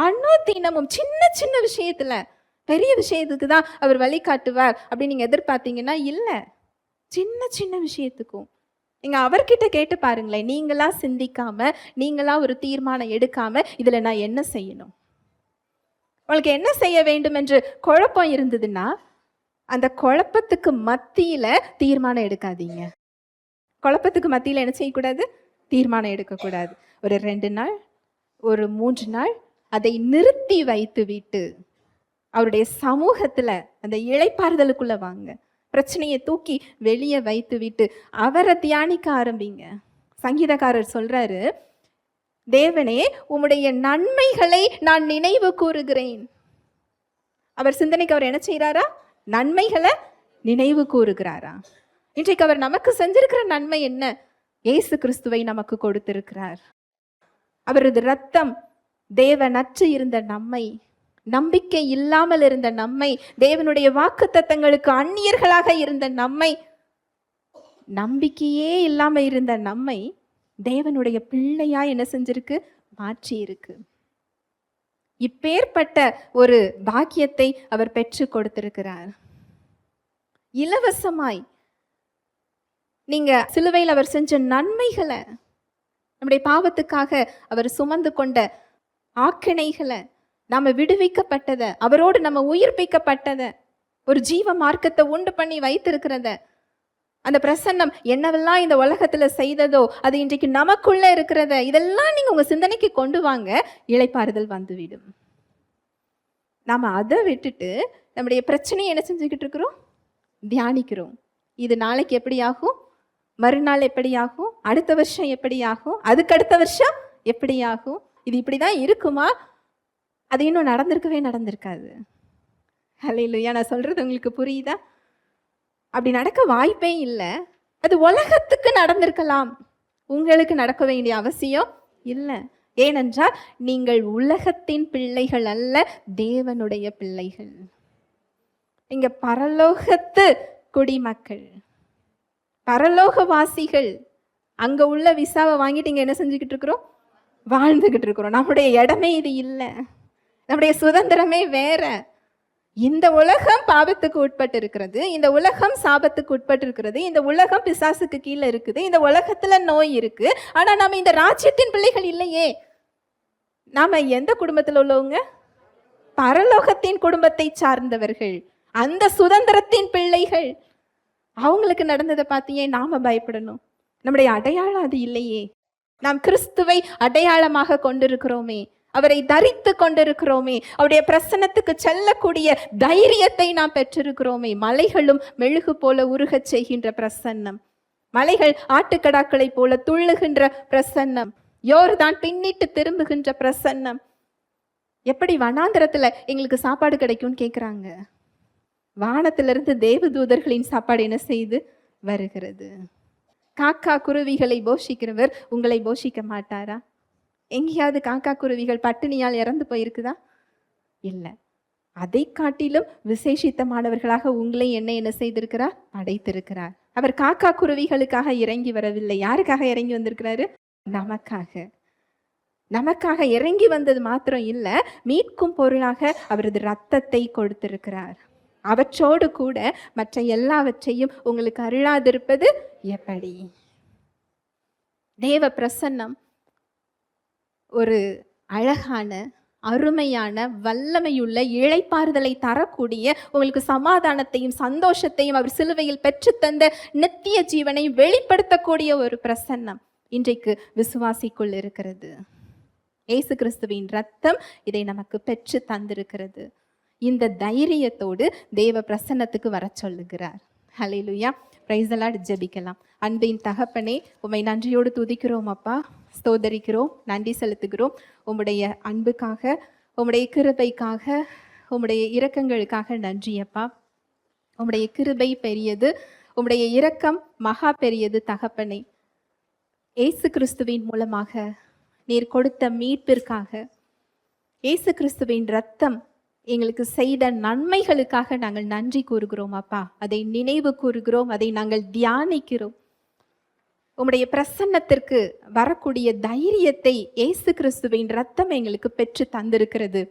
அனுதினமும் சின்ன சின்ன விஷயத்துல, பெரிய விஷயத்துக்கு தான் அவர் வழி காட்டுவார் அப்படின்னு நீங்க எதிர்பார்த்தீங்கன்னா இல்ல, சின்ன சின்ன விஷயத்துக்கும் நீங்க அவர்கிட்ட கேட்டு பாருங்களேன். நீங்களா சிந்திக்காம, நீங்களா ஒரு தீர்மானம் எடுக்காம இதுல நான் என்ன செய்யணும், உங்களுக்கு என்ன செய்ய வேண்டும் என்று குழப்பம் இருந்ததுன்னா அந்த குழப்பத்துக்கு மத்தியில தீர்மானம் எடுக்காதீங்க. குழப்பத்துக்கு மத்தியில என்ன செய்யக்கூடாது? தீர்மானம் எடுக்கக்கூடாது. ஒரு 2 நாள், ஒரு 3 நாள் அதை நிறுத்தி வைத்து விட்டு அவருடைய சமூகத்துல அந்த இளைப்பாறுதலுக்குள்ள வாங்க. பிரச்சனையை தூக்கி வெளியே வைத்து விட்டு அவரை தியானிக்க ஆரம்பிங்க. சங்கீதக்காரர் சொல்றாரு, தேவனே உம்முடைய நன்மைகளை நான் நினைவு கூறுகிறேன். அவர் சிந்தனைக்கு அவர் என்ன செய்யறாரா? நன்மைகளை நினைவு கூறுகிறாரா? இன்றைக்கு அவர் நமக்கு செஞ்சிருக்கிற நன்மை என்ன? இயேசு கிறிஸ்துவை நமக்கு கொடுத்திருக்கிறார். அவரது ரத்தம் தேவனற்று இருந்த நம்மை, நம்பிக்கை இல்லாமல் இருந்த நம்மை, தேவனுடைய வாக்குத்தத்தங்களுக்கு அந்நியர்களாக இருந்த நம்மை, நம்பிக்கையே இல்லாம இருந்த நம்மை தேவனுடைய பிள்ளையா என்ன செஞ்சிருக்கு? மாற்றி இருக்கு. இப்பேற்பட்ட ஒரு பாக்கியத்தை அவர் பெற்று கொடுத்திருக்கிறார். இலவசமாய் நீங்க சிலுவையில் அவர் செஞ்ச நன்மைகளை, நம்முடைய பாவத்துக்காக அவர் சுமந்து கொண்ட ஆக்கினைகளை, நாம விடுவிக்கப்பட்டத, அவரோடு நம்ம உயிர்ப்பிக்கப்பட்டத, ஒரு ஜீவ மார்க்கத்தை உண்டு பண்ணி வைத்திருக்கிறத, அந்த பிரசன்னம் என்னவெல்லாம் இந்த உலகத்துல செய்ததோ அது இன்றைக்கு நமக்குள்ள இருக்கிறத, இதெல்லாம் நீங்க உங்க சிந்தனைக்கு கொண்டு வாங்க. இளைப்பாறுதல் வந்துவிடும். நாம அதை விட்டுட்டு நம்முடைய பிரச்சனையை என்ன செஞ்சுக்கிட்டு இருக்கிறோம்? தியானிக்கிறோம். இது நாளைக்கு எப்படி ஆகும், மறுநாள் எப்படி ஆகும், அடுத்த வருஷம் எப்படி ஆகும், அதுக்கு அடுத்த வருஷம் எப்படி ஆகும், இது இப்படிதான் இருக்குமா, அது இன்னும் நடந்திருக்காது. ஹல்லேலூயா, நான் சொல்றது உங்களுக்கு புரியுதா? அப்படி நடக்க வாய்ப்பே இல்லை. அது உலகத்துக்கு நடந்திருக்கலாம், உங்களுக்கு நடக்க வேண்டிய அவசியம் இல்லை. ஏனென்றால் நீங்கள் உலகத்தின் பிள்ளைகள் அல்ல, தேவனுடைய பிள்ளைகள். நீங்க பரலோகத்து குடிமக்கள், பரலோகவாசிகள். அங்க உள்ள விசாவை வாங்கிட்டு இங்க என்ன செஞ்சுக்கிட்டு இருக்கிறோம்? வாழ்ந்துகிட்டு இருக்கிறோம். நம்முடைய இடமே இது இல்லை, நம்முடைய சுதந்திரமே வேற. இந்த உலகம் பாவத்துக்கு உட்பட்டு இருக்கிறது, இந்த உலகம் சாபத்துக்கு உட்பட்டு இருக்கிறது, இந்த உலகம் பிசாசுக்கு கீழே இருக்குது, இந்த உலகத்துல நோய் இருக்கு. ஆனா நாம இந்த ராஜ்யத்தின் பிள்ளைகள் இல்லையே. நாம எந்த குடும்பத்துல உள்ளவங்க? பரலோகத்தின் குடும்பத்தை சார்ந்தவர்கள், அந்த சுதந்திரத்தின் பிள்ளைகள். அவங்களுக்கு நடந்ததை பார்த்தியே நாம பயப்படணும்? நம்முடைய அடையாளம் அது இல்லையே. நாம் கிறிஸ்துவை அடையாளமாக கொண்டிருக்கிறோமே, அவரை தரித்து கொண்டிருக்கிறோமே, அவருடைய பிரசன்னத்துக்கு செல்லக்கூடிய தைரியத்தை நாம் பெற்றிருக்கிறோமே. மலைகளும் மெழுகு போல உருகச் செய்கின்ற பிரசன்னம், மலைகள் ஆட்டுக்கடாக்களை போல துள்ளுகின்ற பிரசன்னம், யோர்தான் பின்னிட்டு திரும்புகின்ற பிரசன்னம். எப்படி வனாந்திரத்துல எங்களுக்கு சாப்பாடு கிடைக்கும்னு கேட்குறாங்க. வானத்திலிருந்து தேவதூதர்களின் சாப்பாடு என்ன செய்து வருகிறது. காக்கா குருவிகளை போஷிக்கிறவர் உங்களை போஷிக்க மாட்டாரா? எங்கேயாவது காக்கா குருவிகள் பட்டினியால் இறந்து போயிருக்குதா? இல்லை. அதை காட்டிலும் விசேஷித்தமானவர்களாக உங்களை என்ன செய்திருக்கிறார்? படைத்திருக்கிறார். அவர் காக்கா குருவிகளுக்காக இறங்கி வரவில்லை. யாருக்காக இறங்கி வந்திருக்கிறாரு? நமக்காக. நமக்காக இறங்கி வந்தது மாத்திரம் இல்லை, மீட்கும் பொருளாக அவரது ரத்தத்தை கொடுத்திருக்கிறார். அவற்றோடு கூட மற்ற எல்லாவற்றையும் உங்களுக்கு அருளாதிருப்பது எப்படி? தேவ பிரசன்னம் ஒரு அழகான, அருமையான, வல்லமையுள்ள, இளைப்பாறுதலை தரக்கூடிய, உங்களுக்கு சமாதானத்தையும் சந்தோஷத்தையும் அவர் சிலுவையில் பெற்றுத்தந்த நித்திய ஜீவனை வெளிப்படுத்தக்கூடிய ஒரு பிரசன்னம் இன்றைக்கு விசுவாசிக்குள் இருக்கிறது. இயேசு கிறிஸ்துவின் ரத்தம் இதை நமக்கு பெற்று தந்திருக்கிறது. இந்த தைரியத்தோடு தேவ பிரசன்னத்துக்கு வர சொல்லுகிறார். ஹல்லேலூயா. Praise the Lord. ஜெபிக்கலாம். அன்பின் தகப்பனே, உம்மை நன்றியோடு துதிக்கிறோம் அப்பா, ஸ்தோதரிக்கிறோம், நன்றி செலுத்துகிறோம். உம்முடைய அன்புக்காக, உம்முடைய கிருபைக்காக, உம்முடைய இரக்கங்களுக்காக நன்றி அப்பா. உம்முடைய கிருபை பெரியது, உம்முடைய இரக்கம் மகா பெரியது தகப்பனே. இயேசு கிறிஸ்துவின் மூலமாக நீர் கொடுத்த மீட்பிற்காக, இயேசு கிறிஸ்துவின் ரத்தம் எங்களுக்கு செய்த நன்மைகளுக்காக நாங்கள் நன்றி கூறுகிறோம் அப்பா. அதை நினைவு கூறுகிறோம், அதை நாங்கள் தியானிக்கிறோம். உம்முடைய பிரசன்னத்திற்கு வரக்கூடிய தைரியத்தை இயேசு கிறிஸ்துவின் ரத்தம் எங்களுக்கு பெற்று தந்திருக்கிறது.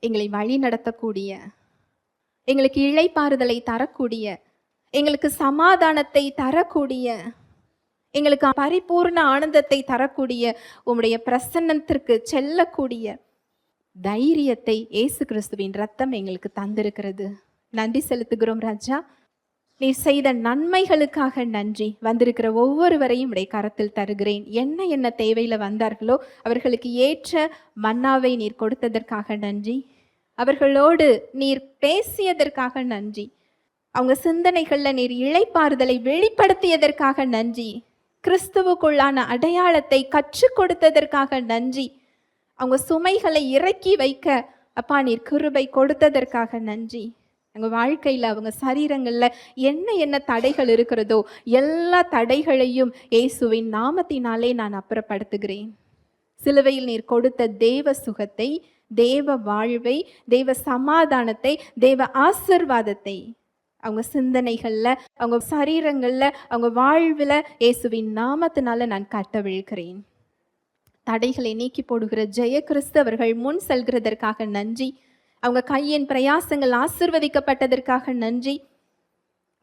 எங்களை வழி நடத்தக்கூடிய, எங்களுக்கு இளைப்பாறுதலை தரக்கூடிய, எங்களுக்கு சமாதானத்தை தரக்கூடிய, எங்களுக்கு பரிபூர்ண ஆனந்தத்தை தரக்கூடிய, உம்முடைய பிரசன்னத்திற்கு செல்லக்கூடிய தைரியத்தை இயேசு கிறிஸ்துவின் ரத்தம் எங்களுக்கு தந்திருக்கிறது. நன்றி செலுத்துகிறோம் ராஜா. நீர் செய்த நன்மைகளுக்காக நன்றி. வந்திருக்கிற ஒவ்வொருவரையும் உடைய கரத்தில் தருகிறேன். என்ன தேவையில வந்தார்களோ அவர்களுக்கு ஏற்ற மன்னாவை நீர் கொடுத்ததற்காக நன்றி. அவர்களோடு நீர் பேசியதற்காக நன்றி. அவங்க சிந்தனைகள்ல நீர் இளைப்பாறுதலை வெளிப்படுத்தியதற்காக நன்றி. கிறிஸ்துவுக்குள்ளான அடையாளத்தை கற்றுக் கொடுத்ததற்காக நன்றி. அவங்க சுமைகளை இறக்கி வைக்க அப்பா நீர் கிருபை கொடுத்ததற்காக நன்றி. அவங்க வாழ்க்கையில், அவங்க சரீரங்களில் என்ன தடைகள் இருக்கிறதோ எல்லா தடைகளையும் இயேசுவின் நாமத்தினாலே நான் அப்புறப்படுத்துகிறேன். சிலுவையில் நீர் கொடுத்த தேவ சுகத்தை, தேவ வாழ்வை, தேவ சமாதானத்தை, தேவ ஆசீர்வாதத்தை அவங்க சிந்தனைகளில், அவங்க சரீரங்களில், அவங்க வாழ்வில் இயேசுவின் நாமத்தினால நான் கட்டவிழ்கிறேன். தடைகளை நீக்கி போடுகிற ஜெய கிறிஸ்து அவர்கள் முன் செல்கிறதற்காக நன்றி. அவங்க கையின் பிரயாசங்கள் ஆசீர்வதிக்கப்பட்டதற்காக நன்றி.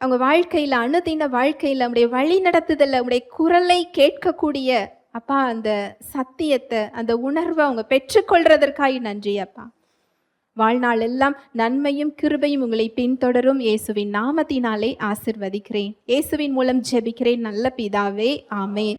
அவங்க வாழ்க்கையில், அனுதின வாழ்க்கையில் நம்முடைய வழி நடத்துதல், நம்முடைய குரலை கேட்கக்கூடிய அப்பா அந்த சத்தியத்தை, அந்த உணர்வை அவங்க பெற்றுக்கொள்றதற்காக நன்றி அப்பா. வாழ்நாள் எல்லாம் நன்மையும் கிருபையும் உங்களை பின்தொடரும். இயேசுவின் நாமத்தினாலே ஆசீர்வதிக்கிறேன். இயேசுவின் மூலம் ஜெபிக்கிறேன் நல்ல பிதாவே, ஆமென்.